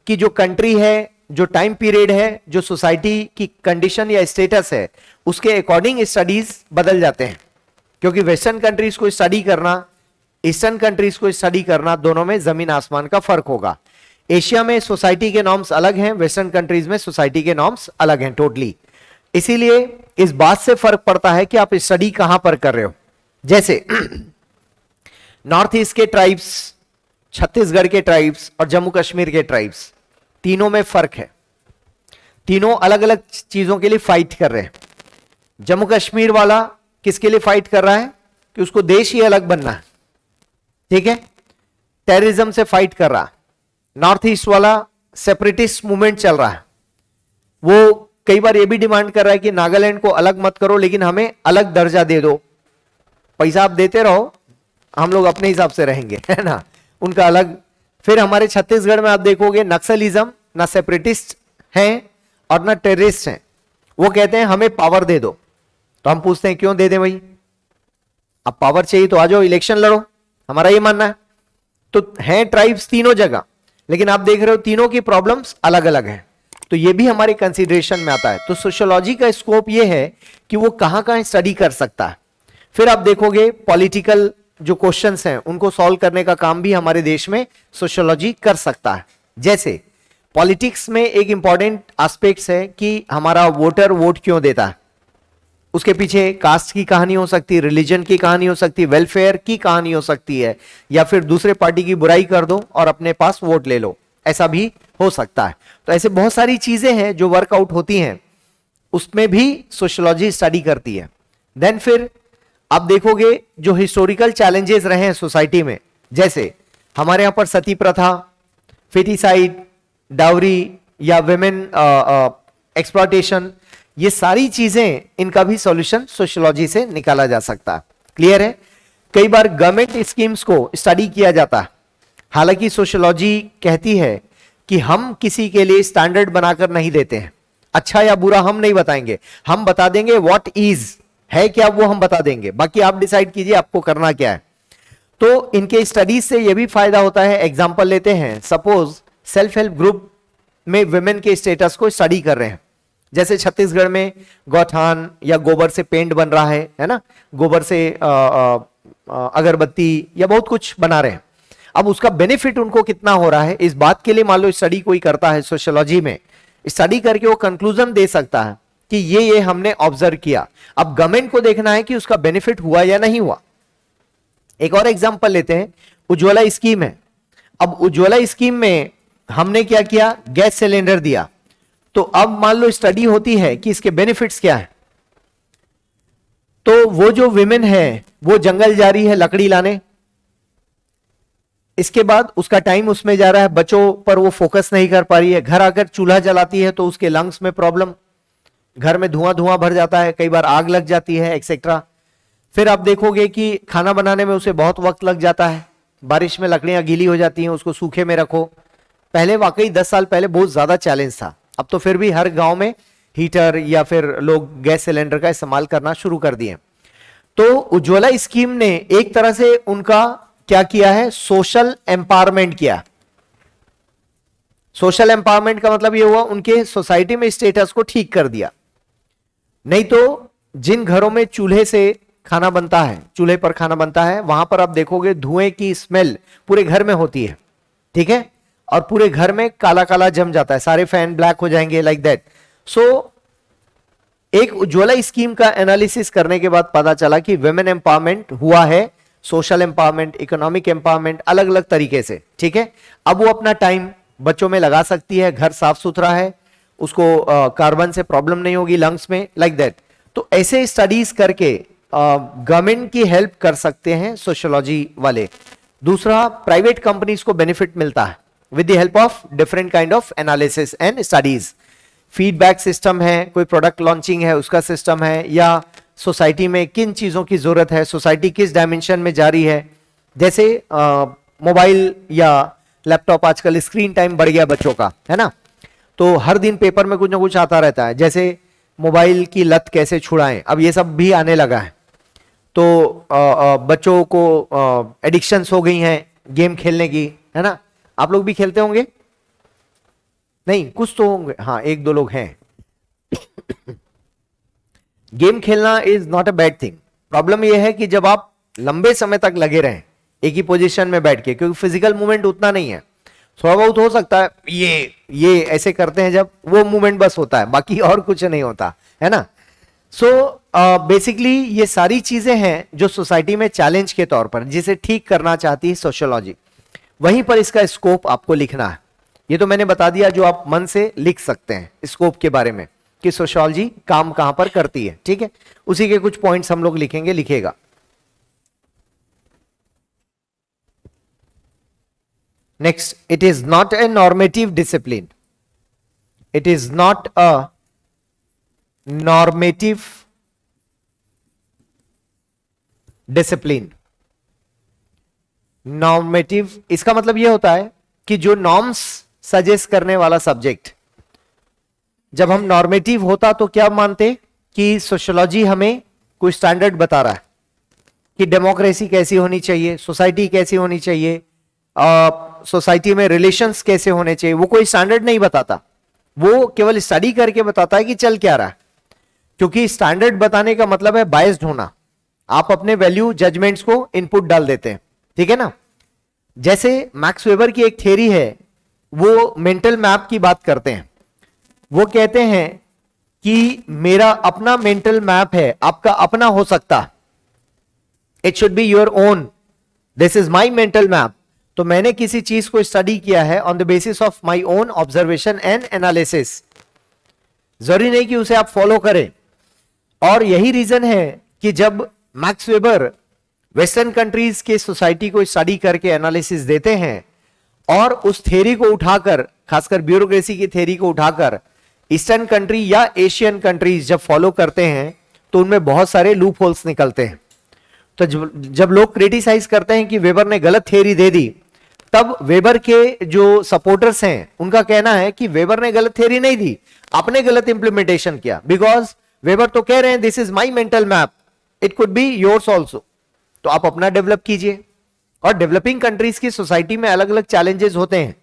कि जो कंट्री है, जो टाइम पीरियड है, जो सोसाइटी की कंडीशन या स्टेटस है, उसके अकॉर्डिंग स्टडीज बदल जाते हैं। क्योंकि वेस्टर्न कंट्रीज को स्टडी करना, ईस्टर्न कंट्रीज को स्टडी करना, दोनों में जमीन आसमान का फर्क होगा। एशिया में सोसाइटी के नॉर्म्स अलग हैं, वेस्टर्न कंट्रीज में सोसाइटी के नॉर्म्स अलग हैं टोटली। इसीलिए इस बात से फर्क पड़ता है कि आप स्टडी कहां पर कर रहे हो। जैसे नॉर्थ ईस्ट के ट्राइब्स, छत्तीसगढ़ के ट्राइब्स और जम्मू कश्मीर के ट्राइब्स, तीनों में फर्क है। तीनों अलग अलग चीजों के लिए फाइट कर रहे हैं। जम्मू कश्मीर वाला किसके लिए फाइट कर रहा है कि उसको देश ही अलग बनना है, ठीक है, टेररिज्म से फाइट कर रहा है। नॉर्थ ईस्ट वाला सेपरेटिस्ट मूवमेंट चल रहा है, वो कई बार ये भी डिमांड कर रहा है कि नागालैंड को अलग मत करो, लेकिन हमें अलग दर्जा दे दो, पैसा आप देते रहो, हम लोग अपने हिसाब से रहेंगे, है ना, उनका अलग। फिर हमारे छत्तीसगढ़ में आप देखोगे नक्सलिज्म, ना सेपरेटिस्ट हैं और ना टेररिस्ट हैं, वो कहते हैं हमें पावर दे दो। तो हम पूछते हैं क्यों दे दें भाई, अब पावर चाहिए तो आ जाओ इलेक्शन लड़ो, हमारा ये मानना है। तो हैं ट्राइब्स तीनों जगह, लेकिन आप देख रहे हो तीनों की प्रॉब्लम्स अलग अलग हैं। तो ये भी हमारे कंसीडरेशन में आता है। तो सोशियोलॉजी का स्कोप ये है कि वो कहां कहां स्टडी कर सकता है। फिर आप देखोगे पॉलिटिकल जो क्वेश्चंस हैं उनको सॉल्व करने का काम भी हमारे देश में सोशियोलॉजी कर सकता है। जैसे पॉलिटिक्स में एक इंपॉर्टेंट एस्पेक्ट्स है कि हमारा वोटर वोट क्यों देता है, उसके पीछे कास्ट की कहानी हो सकती है, रिलीजन की कहानी हो सकती है, वेलफेयर की कहानी हो सकती है, या फिर दूसरे पार्टी की बुराई कर दो और अपने पास वोट ले लो, ऐसा भी हो सकता है। तो ऐसे बहुत सारी चीजें हैं जो वर्कआउट होती हैं, उसमें भी सोशियोलॉजी स्टडी करती है। देन फिर आप देखोगे जो हिस्टोरिकल चैलेंजेस रहे हैं सोसाइटी में, जैसे हमारे यहां पर सती प्रथा, फेटिसाइड, डाउरी या विमेन एक्सप्लॉयटेशन, ये सारी चीजें, इनका भी सॉल्यूशन सोशियोलॉजी से निकाला जा सकता है। क्लियर है? कई बार गवर्नमेंट स्कीम्स को स्टडी किया जाता है, हालांकि सोशियोलॉजी कहती है कि हम किसी के लिए स्टैंडर्ड बनाकर नहीं देते हैं, अच्छा या बुरा हम नहीं बताएंगे, हम बता देंगे व्हाट इज है क्या, वो हम बता देंगे, बाकी आप डिसाइड कीजिए आपको करना क्या है। तो इनके स्टडीज से ये भी फायदा होता है। एग्जांपल लेते हैं, सपोज सेल्फ हेल्प ग्रुप में विमेन के स्टेटस को स्टडी कर रहे हैं, जैसे छत्तीसगढ़ में गौठान या गोबर से पेंट बन रहा है ना, गोबर से अगरबत्ती या बहुत कुछ बना रहे हैं। अब उसका बेनिफिट उनको कितना हो रहा है, इस बात के लिए मान लो स्टडी कोई करता है सोशियोलॉजी में, स्टडी करके वो कंक्लूजन दे सकता है कि ये हमने ऑब्जर्व किया। अब गवर्नमेंट को देखना है कि उसका बेनिफिट हुआ या नहीं हुआ। एक और एग्जांपल लेते हैं, उज्ज्वला स्कीम है। अब उज्ज्वला स्कीम में हमने क्या किया, गैस सिलेंडर दिया। तो अब मान लो स्टडी होती है कि इसके बेनिफिट्स क्या है, तो वो जो विमेन है वो जंगल जा रही है लकड़ी लाने, इसके बाद उसका टाइम उसमें जा रहा है, बच्चों पर वो फोकस नहीं कर पा रही है, घर आकर चूल्हा जलाती है तो उसके लंग्स में प्रॉब्लम, घर में धुआं धुआं भर जाता है, कई बार आग लग जाती है एक्सेट्रा। फिर आप देखोगे कि खाना बनाने में उसे बहुत वक्त लग जाता है, बारिश में लकड़ियां गीली हो जाती हैं, उसको सूखे में रखो। पहले वाकई 10 साल पहले बहुत ज्यादा चैलेंज था, अब तो फिर भी हर गांव में हीटर या फिर लोग गैस सिलेंडर का इस्तेमाल करना शुरू कर दिए। तो उज्ज्वला स्कीम ने एक तरह से उनका क्या किया है, सोशल एम्पावरमेंट किया। सोशल एम्पावरमेंट का मतलब यह हुआ उनके सोसाइटी में स्टेटस को ठीक कर दिया। नहीं तो जिन घरों में चूल्हे से खाना बनता है, चूल्हे पर खाना बनता है, वहां पर आप देखोगे धुएं की स्मेल पूरे घर में होती है, ठीक है, और पूरे घर में काला काला जम जाता है, सारे फैन ब्लैक हो जाएंगे लाइक दैट। सो एक उज्ज्वला स्कीम का एनालिसिस करने के बाद पता चला कि वुमेन एम्पावरमेंट हुआ है, सोशल एम्पावरमेंट, इकोनॉमिक एम्पावरमेंट, अलग अलग तरीके से, ठीक है। अब वो अपना टाइम बच्चों में लगा सकती है, घर साफ सुथरा है, उसको कार्बन से प्रॉब्लम नहीं होगी लंग्स में, लाइक दैट। तो ऐसे स्टडीज करके गवर्नमेंट की हेल्प कर सकते हैं सोशियोलॉजी वाले। दूसरा, प्राइवेट कंपनीज को बेनिफिट मिलता है with the help of different kind of analysis and studies. Feedback system है, कोई प्रोडक्ट लॉन्चिंग है उसका सिस्टम है, या सोसाइटी में किन चीजों की जरूरत है, सोसाइटी किस डायमेंशन में जा रही है। जैसे मोबाइल या लैपटॉप, आजकल स्क्रीन टाइम बढ़ गया बच्चों का, है ना, तो हर दिन पेपर में कुछ ना कुछ आता रहता है, जैसे मोबाइल की लत कैसे छुड़ाएं, अब ये सब भी आने लगा है। तो बच्चों को एडिक्शंस हो गई हैं गेम खेलने की, है ना, आप लोग भी खेलते होंगे, नहीं कुछ तो होंगे, हाँ एक दो लोग हैं। गेम खेलना is not a bad thing. Problem यह है कि जब आप लंबे समय तक लगे रहें एक ही पोजीशन में बैठ के, क्योंकि फिजिकल मूवमेंट उतना नहीं है, थोड़ा बहुत हो सकता है, ये ऐसे करते हैं जब, वो मूवमेंट बस होता है, बाकी और कुछ नहीं होता, है ना। सो बेसिकली ये सारी चीजें हैं जो सोसाइटी में चैलेंज के तौर पर, जिसे ठीक करना चाहती है सोशियोलॉजी। वहीं पर इसका स्कोप आपको लिखना है। ये तो मैंने बता दिया जो आप मन से लिख सकते हैं स्कोप के बारे में, कि सोशियोलॉजी काम कहां पर करती है, ठीक है। उसी के कुछ पॉइंट्स हम लोग लिखेंगे, लिखेगा। Next, it is not a normative discipline. It is not a normative discipline. Normative इसका मतलब यह होता है कि जो नॉर्म्स सजेस्ट करने वाला सब्जेक्ट। जब हम नॉर्मेटिव होता तो क्या मानते कि सोशियोलॉजी हमें कोई स्टैंडर्ड बता रहा है कि डेमोक्रेसी कैसी होनी चाहिए, सोसाइटी कैसी होनी चाहिए, सोसाइटी में रिलेशंस कैसे होने चाहिए। वो कोई स्टैंडर्ड नहीं बताता, वो केवल स्टडी करके बताता है कि चल क्या रहा है। क्योंकि स्टैंडर्ड बताने का मतलब है बायस्ड होना, आप अपने वैल्यू जजमेंट्स को इनपुट डाल देते हैं, ठीक है ना। जैसे मैक्स वेबर की एक थ्योरी है, वो मेंटल मैप की बात करते हैं। वो कहते हैं कि मेरा अपना मेंटल मैप है, आपका अपना हो सकता, it should be your own, this is my mental map. तो मैंने किसी चीज को स्टडी किया है on the basis of my own observation and analysis. जरूरी नहीं कि उसे आप फॉलो करें। और यही रीजन है कि जब मैक्स वेबर वेस्टर्न कंट्रीज के सोसाइटी को स्टडी करके एनालिसिस देते हैं और उस थ्योरी को उठाकर, खासकर ब्यूरोक्रेसी की थ्योरी को उठाकर ईस्टर्न कंट्री या एशियन कंट्रीज जब फॉलो करते हैं तो उनमें बहुत सारे लूप होल्स निकलते हैं। तो जब लोग क्रिटिसाइज करते हैं कि वेबर ने गलत थ्योरी दे दी, तब वेबर के जो सपोर्टर्स हैं उनका कहना है कि वेबर ने गलत थ्योरी नहीं दी, आपने गलत इंप्लीमेंटेशन किया। बिकॉज वेबर तो कह रहे हैं this is my mental map, it could be yours also. तो आप अपना डेवलप कीजिए। और डेवलपिंग कंट्रीज की सोसाइटी में अलग अलग चैलेंजेस होते हैं,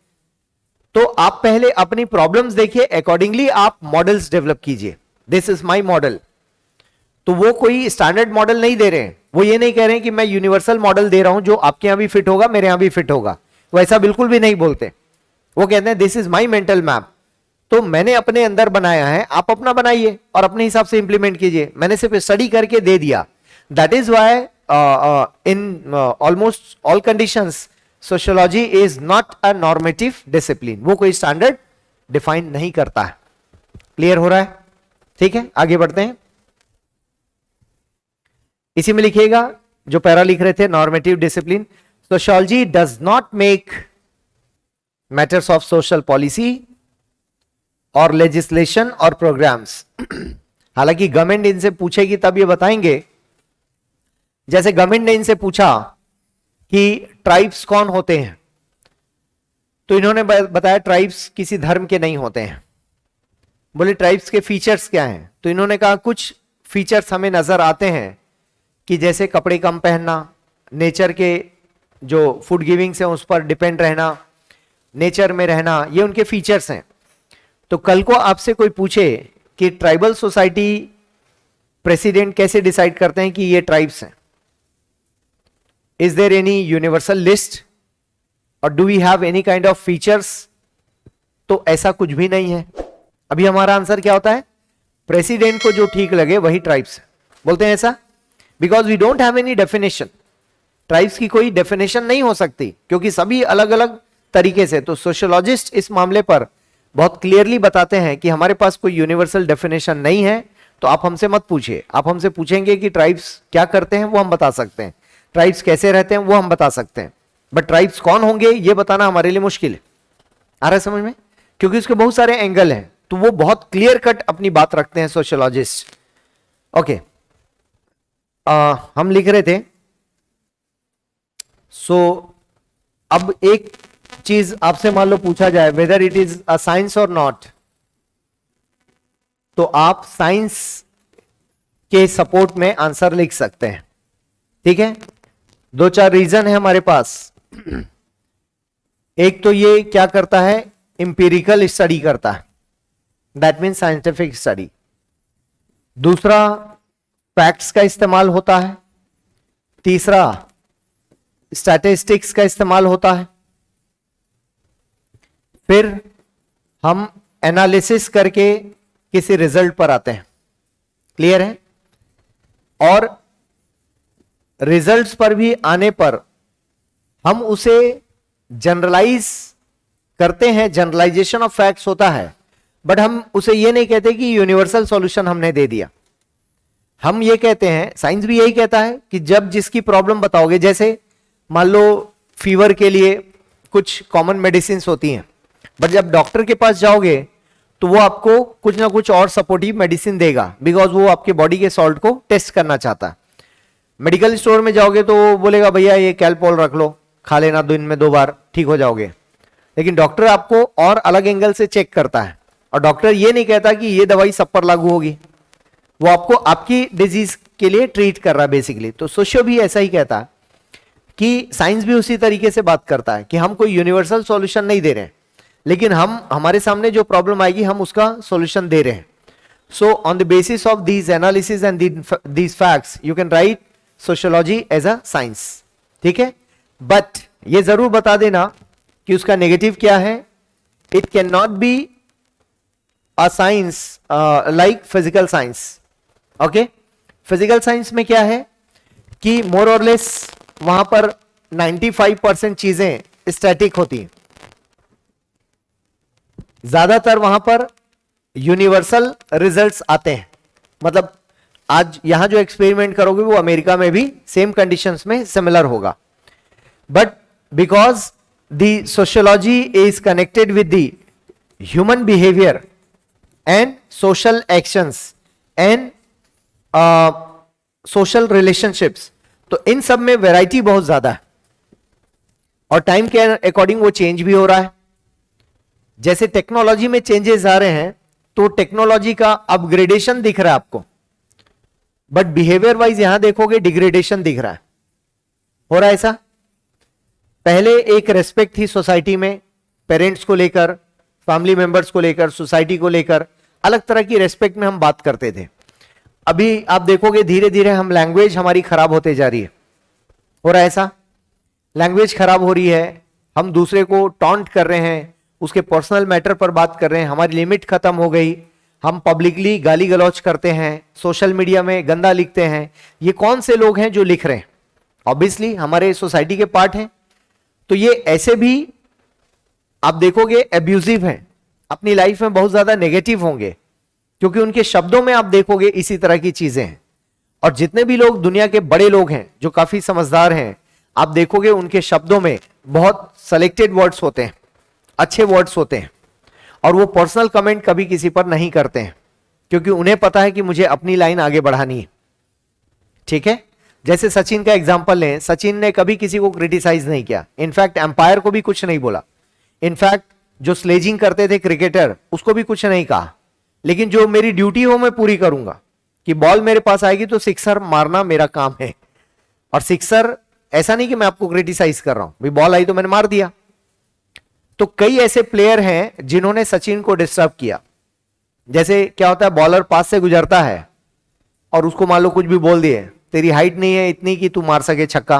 तो आप पहले अपनी प्रॉब्लम्स देखिए, अकॉर्डिंगली आप मॉडल्स डेवलप कीजिए। This is my model. तो वो कोई स्टैंडर्ड मॉडल नहीं दे रहे हैं, वो ये नहीं कह रहे हैं कि मैं यूनिवर्सल मॉडल दे रहा हूं जो आपके यहां भी फिट होगा, मेरे यहां भी फिट होगा, वैसा बिल्कुल भी नहीं बोलते। वो कहते हैं this is my mental map, तो मैंने अपने अंदर बनाया है, आप अपना बनाइए और अपने हिसाब से इंप्लीमेंट कीजिए। मैंने सिर्फ स्टडी करके दे दिया। That is why in almost all conditions sociology is not a normative discipline, वो कोई स्टैंडर्ड डिफाइन नहीं करता है। क्लियर हो रहा है? ठीक है, आगे बढ़ते हैं। इसी में लिखिएगा जो पैरा लिख रहे थे, normative discipline. Sociology does not make matters of social policy और लेजिस्लेशन और प्रोग्राम्स। हालांकि गवर्नमेंट इनसे पूछेगी तब ये बताएंगे। जैसे गवर्नमेंट ने इनसे पूछा कि ट्राइब्स कौन होते हैं, तो इन्होंने बताया ट्राइब्स किसी धर्म के नहीं होते हैं। बोले ट्राइब्स के फीचर्स क्या हैं, तो इन्होंने कहा कुछ फीचर्स हमें नजर आते हैं कि जैसे कपड़े कम पहनना, नेचर के जो फूड गिविंग्स हैं उस पर डिपेंड रहना, नेचर में रहना, ये उनके फीचर्स हैं। तो कल को आपसे कोई पूछे कि ट्राइबल सोसाइटी प्रेसिडेंट कैसे डिसाइड करते हैं कि ये ट्राइब्स हैं, is there any universal list और do we have any kind of features? तो ऐसा कुछ भी नहीं है। अभी हमारा आंसर क्या होता है? प्रेसिडेंट को जो ठीक लगे वही ट्राइब्स है। बोलते हैं ऐसा, because we don't have any definition. Tribes की कोई डेफिनेशन नहीं हो सकती क्योंकि सभी अलग अलग तरीके से। तो सोशियोलॉजिस्ट इस मामले पर बहुत क्लियरली बताते हैं कि हमारे पास कोई यूनिवर्सल डेफिनेशन नहीं है। तो आप हमसे मत पूछिए, आप हमसे पूछेंगे कि ट्राइब्स क्या करते हैं वो हम बता सकते हैं, ट्राइब्स कैसे रहते हैं वो हम बता सकते हैं, बट ट्राइब्स कौन होंगे ये बताना हमारे लिए मुश्किल है। आ रहा है समझ में? क्योंकि उसके बहुत सारे एंगल हैं, तो वो बहुत क्लियर कट अपनी बात रखते हैं सोशियोलॉजिस्ट। ओके, हम लिख रहे थे। अब एक चीज आपसे मान लो पूछा जाए whether it is a science और नॉट, तो आप साइंस के सपोर्ट में आंसर लिख सकते हैं। ठीक है, दो चार रीजन है हमारे पास। एक तो ये क्या करता है, इंपीरिकल स्टडी करता है, दैट मीन साइंटिफिक स्टडी। दूसरा, फैक्ट्स का इस्तेमाल होता है। तीसरा, स्टैटिस्टिक्स का इस्तेमाल होता है। फिर हम एनालिसिस करके किसी रिजल्ट पर आते हैं। क्लियर है? और रिजल्ट्स पर भी आने पर हम उसे जनरलाइज करते हैं, जनरलाइजेशन ऑफ फैक्ट्स होता है, बट हम उसे ये नहीं कहते कि यूनिवर्सल सॉल्यूशन हमने दे दिया। हम ये कहते हैं, साइंस भी यही कहता है कि जब जिसकी प्रॉब्लम बताओगे, जैसे मान लो फीवर के लिए कुछ कॉमन मेडिसिन होती हैं, बट जब डॉक्टर के पास जाओगे तो वो आपको कुछ ना कुछ और सपोर्टिव मेडिसिन देगा, बिकॉज वो आपके बॉडी के सॉल्ट को टेस्ट करना चाहता है। मेडिकल स्टोर में जाओगे तो वो बोलेगा भैया ये कैलपोल रख लो, खा लेना, दिन में 2 बार ठीक हो जाओगे। लेकिन डॉक्टर आपको और अलग एंगल से चेक करता है, और डॉक्टर ये नहीं कहता कि ये दवाई सब पर लागू होगी, वो आपको आपकी डिजीज के लिए ट्रीट कर रहा है बेसिकली। तो सोशियो भी ऐसा ही कहता है कि साइंस भी उसी तरीके से बात करता है कि हम कोई यूनिवर्सल सॉल्यूशन नहीं दे रहे हैं, लेकिन हम हमारे सामने जो प्रॉब्लम आएगी हम उसका सॉल्यूशन दे रहे हैं। So on the basis of these analysis and these facts you can write sociology as a science. ठीक है, बट ये जरूर बता देना कि उसका नेगेटिव क्या है। It can not be a science like physical science. Okay, physical science में क्या है कि मोर और लेस वहां पर 95% चीजें स्टैटिक होती हैं, ज्यादातर वहां पर यूनिवर्सल रिजल्ट्स आते हैं। मतलब आज यहां जो एक्सपेरिमेंट करोगे वो अमेरिका में भी सेम कंडीशंस में सिमिलर होगा, but because the sociology is connected with the human behaviour and social actions and social relationships, तो इन सब में वैरायटी बहुत ज्यादा है और टाइम के अकॉर्डिंग वो चेंज भी हो रहा है। जैसे टेक्नोलॉजी में चेंजेस आ रहे हैं तो टेक्नोलॉजी का अपग्रेडेशन दिख रहा है आपको, बट बिहेवियर वाइज यहां देखोगे डिग्रेडेशन दिख रहा है। हो रहा है ऐसा? पहले एक रेस्पेक्ट थी सोसाइटी में, पेरेंट्स को लेकर, फैमिली मेंबर्स को लेकर, सोसाइटी को लेकर, अलग तरह की रेस्पेक्ट में हम बात करते थे। अभी आप देखोगे धीरे धीरे हम लैंग्वेज हमारी खराब होते जा रही है। हो रहा है ऐसा? लैंग्वेज खराब हो रही है, हम दूसरे को टॉन्ट कर रहे हैं, उसके पर्सनल मैटर पर बात कर रहे हैं, हमारी लिमिट खत्म हो गई, हम पब्लिकली गाली गलौज करते हैं, सोशल मीडिया में गंदा लिखते हैं, ये कौन से लोग हैं जो लिख रहे हैं? ऑब्वियसली हमारे सोसाइटी के पार्ट हैं। तो ये ऐसे भी आप देखोगे एब्यूजिव हैं, अपनी लाइफ में बहुत ज्यादा नेगेटिव होंगे, क्योंकि उनके शब्दों में आप देखोगे इसी तरह की चीजें हैं। और जितने भी लोग दुनिया के बड़े लोग हैं जो काफी समझदार हैं, आप देखोगे उनके शब्दों में बहुत सेलेक्टेड वर्ड्स होते हैं, अच्छे वर्ड्स होते हैं, और वो पर्सनल कमेंट कभी किसी पर नहीं करते हैं, क्योंकि उन्हें पता है कि मुझे अपनी लाइन आगे बढ़ानी है। ठीक है, जैसे सचिन का एग्जांपल लें, सचिन ने कभी किसी को क्रिटिसाइज नहीं किया, इनफैक्ट एम्पायर को भी कुछ नहीं बोला, इनफैक्ट जो स्लेजिंग करते थे क्रिकेटर उसको भी कुछ नहीं कहा, लेकिन जो मेरी ड्यूटी हो मैं पूरी करूंगा, कि बॉल मेरे पास आएगी तो सिक्सर मारना मेरा काम है। और सिक्सर ऐसा नहीं कि मैं आपको क्रिटिसाइज कर रहा हूं, भाई बॉल आई तो मैंने मार दिया। तो कई ऐसे प्लेयर हैं जिन्होंने सचिन को डिस्टर्ब किया। जैसे क्या होता है, बॉलर पास से गुजरता है और उसको मान लो कुछ भी बोल दिए, तेरी हाइट नहीं है इतनी कि तू मार सके छक्का,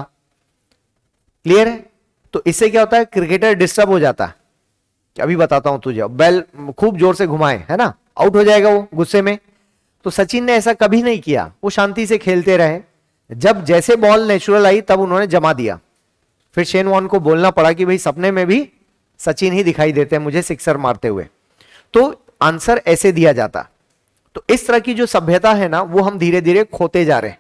क्लियर है? तो इससे क्या होता है, क्रिकेटर डिस्टर्ब हो जाता है, अभी बताता हूं तुझे, बैल खूब जोर से घुमाए, है ना, आउट हो जाएगा वो गुस्से में। तो सचिन ने ऐसा कभी नहीं किया, वो शांति से खेलते रहे, जब जैसे बॉल नेचुरल आई तब उन्होंने जमा दिया। फिर शेन वॉर्न को बोलना पड़ा कि भाई सपने में भी सचिन ही दिखाई देते हैं मुझे सिक्सर मारते हुए। तो आंसर ऐसे दिया जाता। तो इस तरह की जो सभ्यता है ना, वो हम धीरे धीरे खोते जा रहे हैं।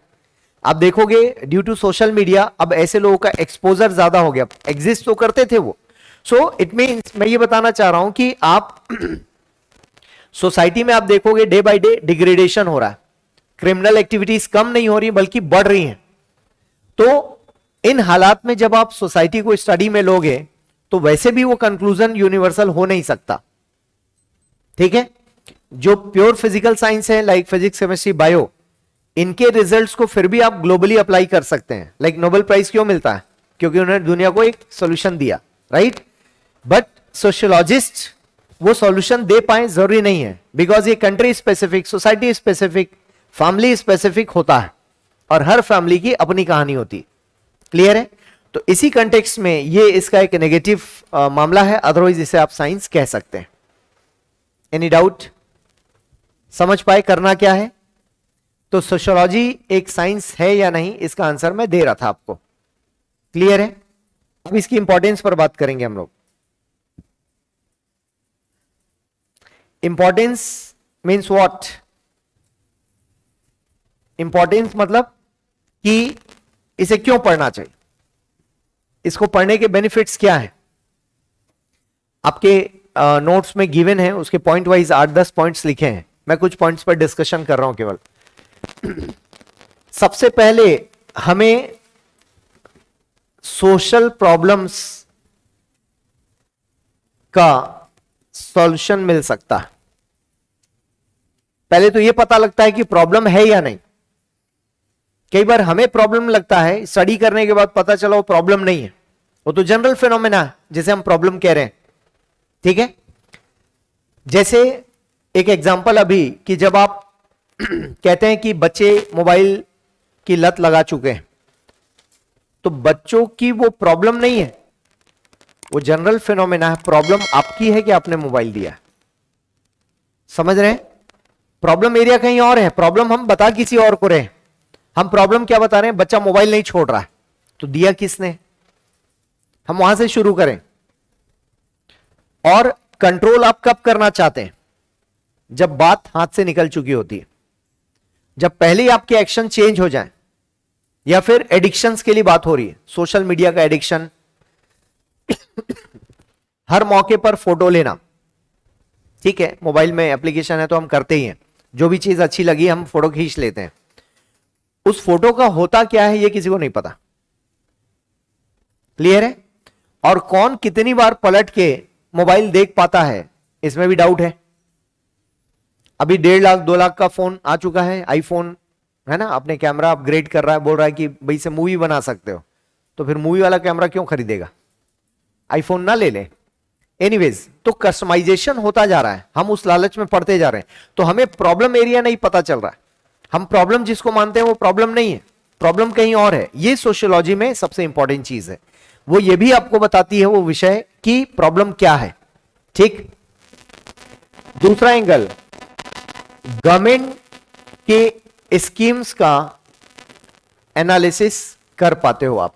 आप देखोगे ड्यू टू सोशल मीडिया अब ऐसे लोगों का एक्सपोजर ज्यादा हो गया, एग्जिस्ट तो करते थे वो। सो इट मीन्स, मैं ये बताना चाह रहा हूं कि आप सोसाइटी में आप देखोगे डे बाय डे डिग्रेडेशन हो रहा है, क्रिमिनल एक्टिविटीज कम नहीं हो रही बल्कि बढ़ रही हैं। तो इन हालात में जब आप सोसाइटी को स्टडी में लोगे तो वैसे भी वो कंक्लूजन यूनिवर्सल हो नहीं सकता। ठीक है, जो प्योर फिजिकल साइंस है लाइक फिजिक्स केमिस्ट्री बायो, इनके रिजल्ट्स को फिर भी आप ग्लोबली अप्लाई कर सकते हैं। लाइक नोबेल प्राइज क्यों मिलता है? क्योंकि उन्होंने दुनिया को एक सॉल्यूशन दिया, राइट? बट सोशियोलॉजिस्ट वो सॉल्यूशन दे पाए जरूरी नहीं है, बिकॉज ये country specific, society specific, family specific होता है, और हर फैमिली की अपनी कहानी होती है। क्लियर है? तो इसी कंटेक्स्ट में ये इसका एक नेगेटिव मामला है, अदरवाइज इसे आप साइंस कह सकते हैं। Any doubt? समझ पाए करना क्या है? तो सोशियोलॉजी एक साइंस है या नहीं, इसका आंसर मैं दे रहा था आपको। क्लियर है? अब इसकी इंपॉर्टेंस पर बात करेंगे हम लोग। Importance means what? इंपॉर्टेंस मतलब कि इसे क्यों पढ़ना चाहिए, इसको पढ़ने के बेनिफिट्स क्या है। आपके नोट्स में गिवन है, उसके पॉइंट वाइज 8-10 पॉइंट्स लिखे हैं, मैं कुछ पॉइंट्स पर डिस्कशन कर रहा हूं केवल। सबसे पहले हमें सोशल प्रॉब्लम्स का सॉल्यूशन मिल सकता है। पहले तो यह पता लगता है कि प्रॉब्लम है या नहीं। कई बार हमें प्रॉब्लम लगता है, स्टडी करने के बाद पता चला वो प्रॉब्लम नहीं है, वो तो जनरल फिनोमेना है जिसे हम प्रॉब्लम कह रहे हैं। ठीक है, जैसे एक एग्जांपल अभी कि जब आप कहते हैं कि बच्चे मोबाइल की लत लगा चुके हैं, तो बच्चों की वो प्रॉब्लम नहीं है, वो जनरल फिनोमेना है। प्रॉब्लम आपकी है कि आपने मोबाइल दिया। समझ रहे हैं? प्रॉब्लम एरिया कहीं और है, प्रॉब्लम हम बता किसी और को रहे हैं। हम प्रॉब्लम क्या बता रहे हैं? बच्चा मोबाइल नहीं छोड़ रहा है, तो दिया किसने? हम वहां से शुरू करें। और कंट्रोल आप कब करना चाहते हैं? जब बात हाथ से निकल चुकी होती है, जब पहले ही आपके एक्शन चेंज हो जाएं, या फिर एडिक्शंस के लिए बात हो रही है, सोशल मीडिया का एडिक्शन, हर मौके पर फोटो लेना। ठीक है, मोबाइल में एप्लीकेशन है तो हम करते ही हैं, जो भी चीज अच्छी लगी हम फोटो खींच लेते हैं। उस फोटो का होता क्या है ये किसी को नहीं पता। क्लियर है? और कौन कितनी बार पलट के मोबाइल देख पाता है, इसमें भी डाउट है। अभी 1.5 लाख 2 लाख का फोन आ चुका है, आईफोन, है ना, अपने कैमरा अपग्रेड कर रहा है, बोल रहा है कि भाई से मूवी बना सकते हो, तो फिर मूवी वाला कैमरा क्यों खरीदेगा? आईफोन ना ले ले। एनीवेज, तो कस्टमाइजेशन होता जा रहा है, हम उस लालच में पड़ते जा रहे हैं। तो हमें प्रॉब्लम एरिया नहीं पता चल रहा है, हम प्रॉब्लम जिसको मानते हैं वो प्रॉब्लम नहीं है, प्रॉब्लम कहीं और है। ये सोशियोलॉजी में सबसे इंपॉर्टेंट चीज है, वो ये भी आपको बताती है वो विषय कि प्रॉब्लम क्या है। ठीक। दूसरा एंगल, गवर्नमेंट के स्कीम्स का एनालिसिस कर पाते हो आप।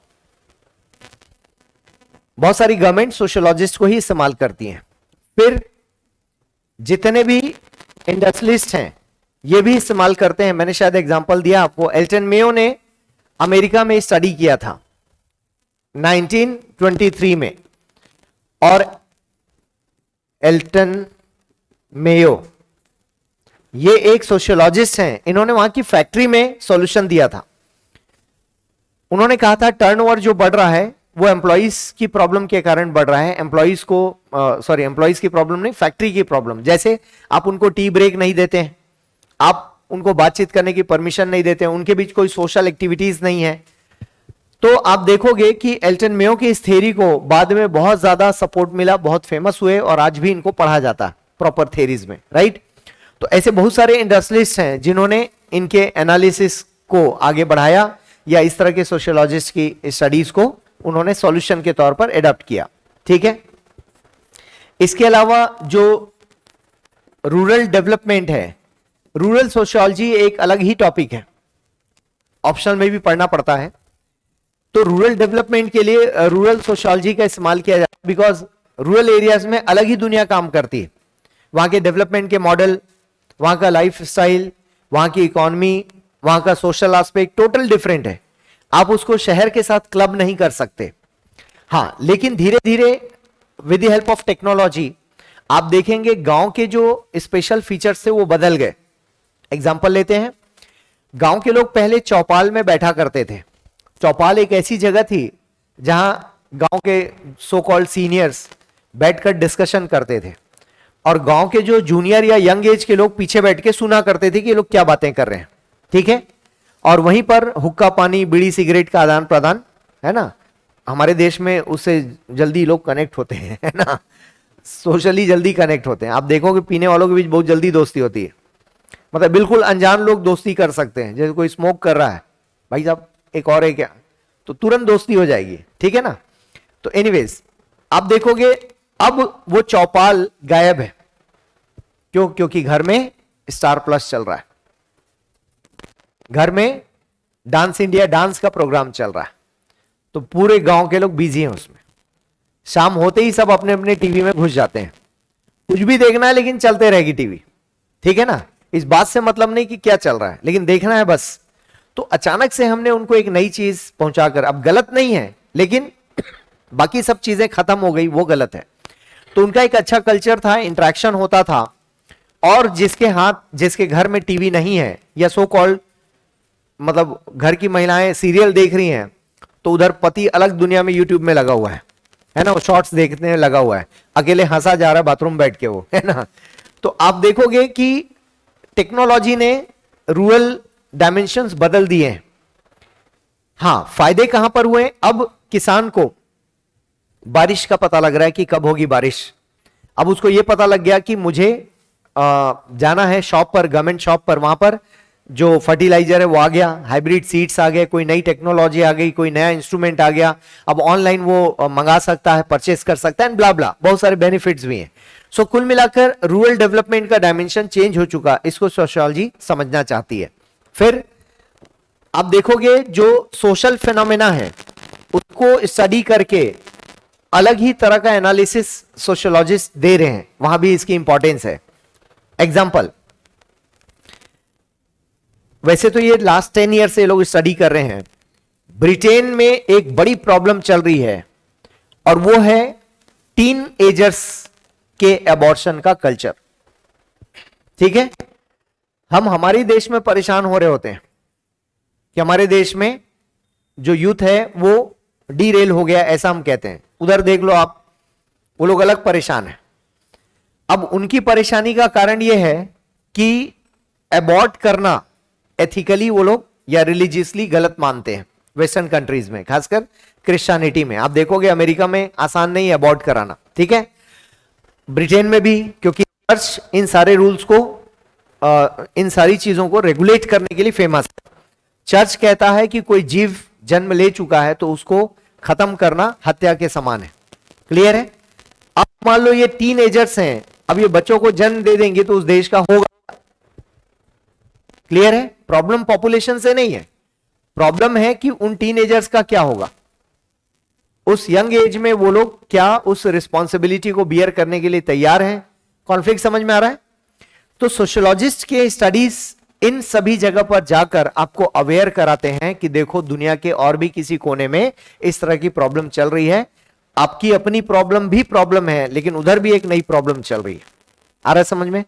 बहुत सारी गवर्नमेंट सोशियोलॉजिस्ट को ही इस्तेमाल करती हैं। फिर जितने भी इंडस्ट्रियलिस्ट हैं ये भी इस्तेमाल करते हैं। मैंने शायद एग्जांपल दिया आपको, एल्टन मेयो ने अमेरिका में स्टडी किया था 1923 में, और एल्टन मेयो ये एक सोशियोलॉजिस्ट हैं, इन्होंने वहां की फैक्ट्री में सॉल्यूशन दिया था। उन्होंने कहा था टर्नओवर जो बढ़ रहा है वो एम्प्लॉइज की प्रॉब्लम के कारण बढ़ रहा है। एम्प्लॉइज की प्रॉब्लम नहीं, फैक्ट्री की प्रॉब्लम। जैसे आप उनको टी ब्रेक नहीं देते हैं, आप उनको बातचीत करने की परमिशन नहीं देते हैं, उनके बीच कोई सोशल एक्टिविटीज नहीं है, तो आप देखोगे कि एल्टन मेयो की इस थ्योरी को बाद में बहुत ज्यादा सपोर्ट मिला, बहुत फेमस हुए, और आज भी इनको पढ़ा जाता है प्रॉपर थ्योरीज में, राइट। तो ऐसे बहुत सारे इंडस्ट्रियलिस्ट हैं जिन्होंने इनके एनालिसिस को आगे बढ़ाया, या इस तरह के सोशियोलॉजिस्ट की स्टडीज को उन्होंने सॉल्यूशन के तौर पर एडॉप्ट किया, ठीक है। इसके अलावा जो रूरल डेवलपमेंट है, रूरल सोशियोलॉजी एक अलग ही टॉपिक है, ऑप्शनल में भी पढ़ना पड़ता है। तो रूरल डेवलपमेंट के लिए रूरल सोशियोलॉजी का इस्तेमाल किया जाता है, बिकॉज रूरल एरियाज में अलग ही दुनिया काम करती है। वहां के डेवलपमेंट के मॉडल, वहां का लाइफ स्टाइल, वहां की इकोनॉमी, वहां का सोशल एस्पेक्ट टोटल डिफरेंट है। आप उसको शहर के साथ क्लब नहीं कर सकते। हाँ, लेकिन धीरे धीरे with the help of technology आप देखेंगे गांव के जो स्पेशल फीचर्स थे वो बदल गए। एग्जांपल लेते हैं, गांव के लोग पहले चौपाल में बैठा करते थे। चौपाल एक ऐसी जगह थी जहां गांव के सो कॉल्ड सीनियर्स बैठकर डिस्कशन करते थे, और गांव के जो जूनियर या यंग एज के लोग पीछे बैठ के सुना करते थे कि ये लोग क्या बातें कर रहे हैं, ठीक है। और वहीं पर हुक्का पानी, बीड़ी सिगरेट का आदान प्रदान, है ना। हमारे देश में उससे जल्दी लोग कनेक्ट होते हैं, है ना, सोशली जल्दी कनेक्ट होते हैं। आप देखोगे पीने वालों के बीच बहुत जल्दी दोस्ती होती है, मतलब बिल्कुल अनजान लोग दोस्ती कर सकते हैं। जैसे कोई स्मोक कर रहा है, भाई साहब एक और है क्या, तो तुरंत दोस्ती हो जाएगी, ठीक है ना। तो एनीवेज आप देखोगे अब वो चौपाल गायब है। क्यों? क्योंकि घर में स्टार प्लस चल रहा है, घर में डांस इंडिया डांस का प्रोग्राम चल रहा है, तो पूरे गांव के लोग बिजी हैं उसमें। शाम होते ही सब अपने अपने टीवी में घुस जाते हैं, कुछ भी देखना है लेकिन चलते रहेगी टीवी, ठीक है ना। इस बात से मतलब नहीं कि क्या चल रहा है, लेकिन देखना है बस। तो अचानक से हमने उनको एक नई चीज पहुंचाकर, अब गलत नहीं है लेकिन बाकी सब चीजें खत्म हो गई, वो गलत है। तो उनका एक अच्छा कल्चर था, इंटरेक्शन होता था, और जिसके घर में टीवी नहीं है, या सो कॉल्ड मतलब घर की महिलाएं सीरियल देख रही हैं, तो उधर पति अलग दुनिया में यूट्यूब में लगा हुआ है ना, वो शॉर्ट्स देखने लगा हुआ है, अकेले हंसा जा रहा है बाथरूम बैठ के वो, है ना। तो आप देखोगे कि टेक्नोलॉजी ने रूरल डायमेंशंस बदल दिए हैं। हाँ, फायदे कहां पर हुए? अब किसान को बारिश का पता लग रहा है कि कब होगी बारिश। अब उसको यह पता लग गया कि मुझे जाना है शॉप पर, गवर्नमेंट शॉप पर, वहां पर जो फर्टिलाइजर है वो आ गया, हाइब्रिड सीड्स आ गए, कोई नई टेक्नोलॉजी आ गई, कोई नया इंस्ट्रूमेंट आ गया। अब ऑनलाइन वो मंगा सकता है, परचेस कर सकता है, ब्ला ब्ला, बहुत सारे बेनिफिट्स भी हैं। सो कुल मिलाकर रूरल डेवलपमेंट का डायमेंशन चेंज हो चुका, इसको सोशियोलॉजी समझना चाहती है। फिर आप देखोगे जो सोशल फिनोमेना है उसको स्टडी करके अलग ही तरह का एनालिसिस सोशियोलॉजिस्ट दे रहे हैं, वहां भी इसकी इंपॉर्टेंस है। एग्जाम्पल, वैसे तो ये लास्ट 10 ईयर से लोग स्टडी कर रहे हैं। ब्रिटेन में एक बड़ी प्रॉब्लम चल रही है, और वो है टीन एजर्स के एबॉर्शन का कल्चर, ठीक है। हम हमारे देश में परेशान हो रहे होते हैं कि हमारे देश में जो यूथ है वो डीरेल हो गया, ऐसा हम कहते हैं। उधर देख लो आप, वो लोग अलग परेशान है। अब उनकी परेशानी का कारण यह है कि एबॉर्ट करना एथिकली वो लोग या रिलीजियसली गलत मानते हैं। वेस्टर्न कंट्रीज में, खासकर क्रिश्चियनिटी में, आप देखोगे अमेरिका में आसान नहीं है अबॉर्ट कराना, ठीक है। ब्रिटेन में भी, क्योंकि चर्च इन सारे रूल्स को, इन सारी चीजों को रेगुलेट करने के लिए फेमस है। चर्च कहता है कि कोई जीव जन्म ले चुका है तो उसको खत्म करना हत्या के समान है। क्लियर है? अब मान लो ये टीनेजर्स हैं, अब ये बच्चों को जन्म दे देंगे तो उस देश का होगा। क्लियर है? प्रॉब्लम पॉपुलेशन से नहीं है, प्रॉब्लम है कि उन टीनेजर्स का क्या होगा, उस यंग एज में वो लोग क्या उस रिस्पॉन्सिबिलिटी को बियर करने के लिए तैयार हैं। कॉन्फ्लिक्ट समझ में आ रहा है? तो सोशियोलॉजिस्ट के स्टडीज इन सभी जगह पर जाकर आपको अवेयर कराते हैं कि देखो दुनिया के और भी किसी कोने में इस तरह की प्रॉब्लम चल रही है, आपकी अपनी प्रॉब्लम भी प्रॉब्लम है, लेकिन उधर भी एक नई प्रॉब्लम चल रही है। आ रहा है समझ में?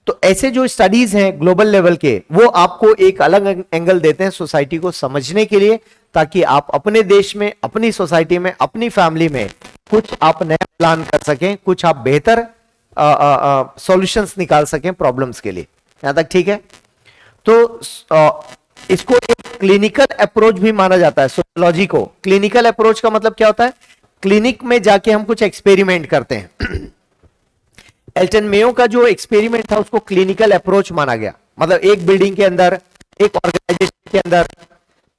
तो ऐसे जो स्टडीज हैं ग्लोबल लेवल के, वो आपको एक अलग एंगल देते हैं सोसाइटी को समझने के लिए, ताकि आप अपने देश में, अपनी सोसाइटी में, अपनी फैमिली में कुछ आप नया प्लान कर सकें, कुछ आप बेहतर सॉल्यूशंस निकाल सकें प्रॉब्लम्स के लिए। यहां तक ठीक है? तो इसको एक क्लिनिकल अप्रोच भी माना जाता है। सोशियोलॉजी को क्लिनिकल अप्रोच का मतलब क्या होता है? क्लिनिक में जाके हम कुछ एक्सपेरिमेंट करते हैं। एल्टन मेयो का जो एक्सपेरिमेंट था उसको क्लिनिकल अप्रोच माना गया, मतलब एक बिल्डिंग के अंदर, एक ऑर्गेनाइजेशन के अंदर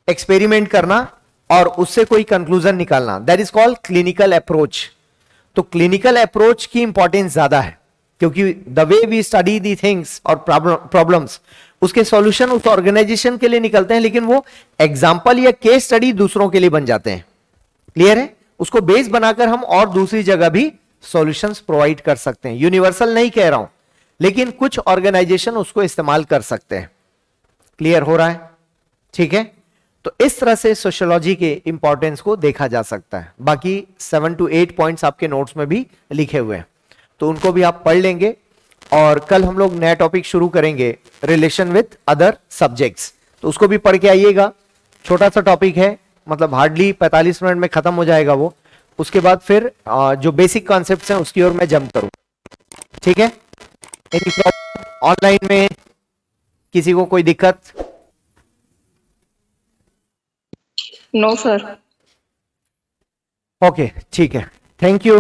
एक्सपेरिमेंट करना और उससे कोई कंक्लूजन निकालना, that is called clinical approach. तो क्लिनिकल अप्रोच की इंपॉर्टेंस ज्यादा है, क्योंकि the way we study the things और प्रॉब्लम्स, उसके सॉल्यूशन उस ऑर्गेनाइजेशन के लिए निकलते हैं, लेकिन वो एग्जाम्पल या केस स्टडी दूसरों के लिए बन जाते हैं। क्लियर है? उसको बेस बनाकर हम और दूसरी जगह भी सॉल्यूशंस प्रोवाइड कर सकते हैं। यूनिवर्सल नहीं कह रहा हूं, लेकिन कुछ ऑर्गेनाइजेशन उसको इस्तेमाल कर सकते हैं। क्लियर हो रहा है? ठीक है? तो इस तरह से सोशियोलॉजी के इंपॉर्टेंस को देखा जा सकता है। बाकी 7 to 8 पॉइंट्स आपके नोट्स में भी लिखे हुए हैं, तो उनको भी आप पढ़ लेंगे। और कल हम लोग नया टॉपिक शुरू करेंगे, रिलेशन विथ अदर सब्जेक्ट्स, तो उसको भी पढ़ के आइएगा। छोटा सा टॉपिक है, मतलब हार्डली 45 मिनट में खत्म हो जाएगा वो। उसके बाद फिर जो बेसिक कॉन्सेप्ट्स हैं उसकी ओर मैं जंप करूं। ठीक है? एनी प्रॉब्लम ऑनलाइन में? किसी को कोई दिक्कत? No sir. ओके, ठीक है, थैंक यू।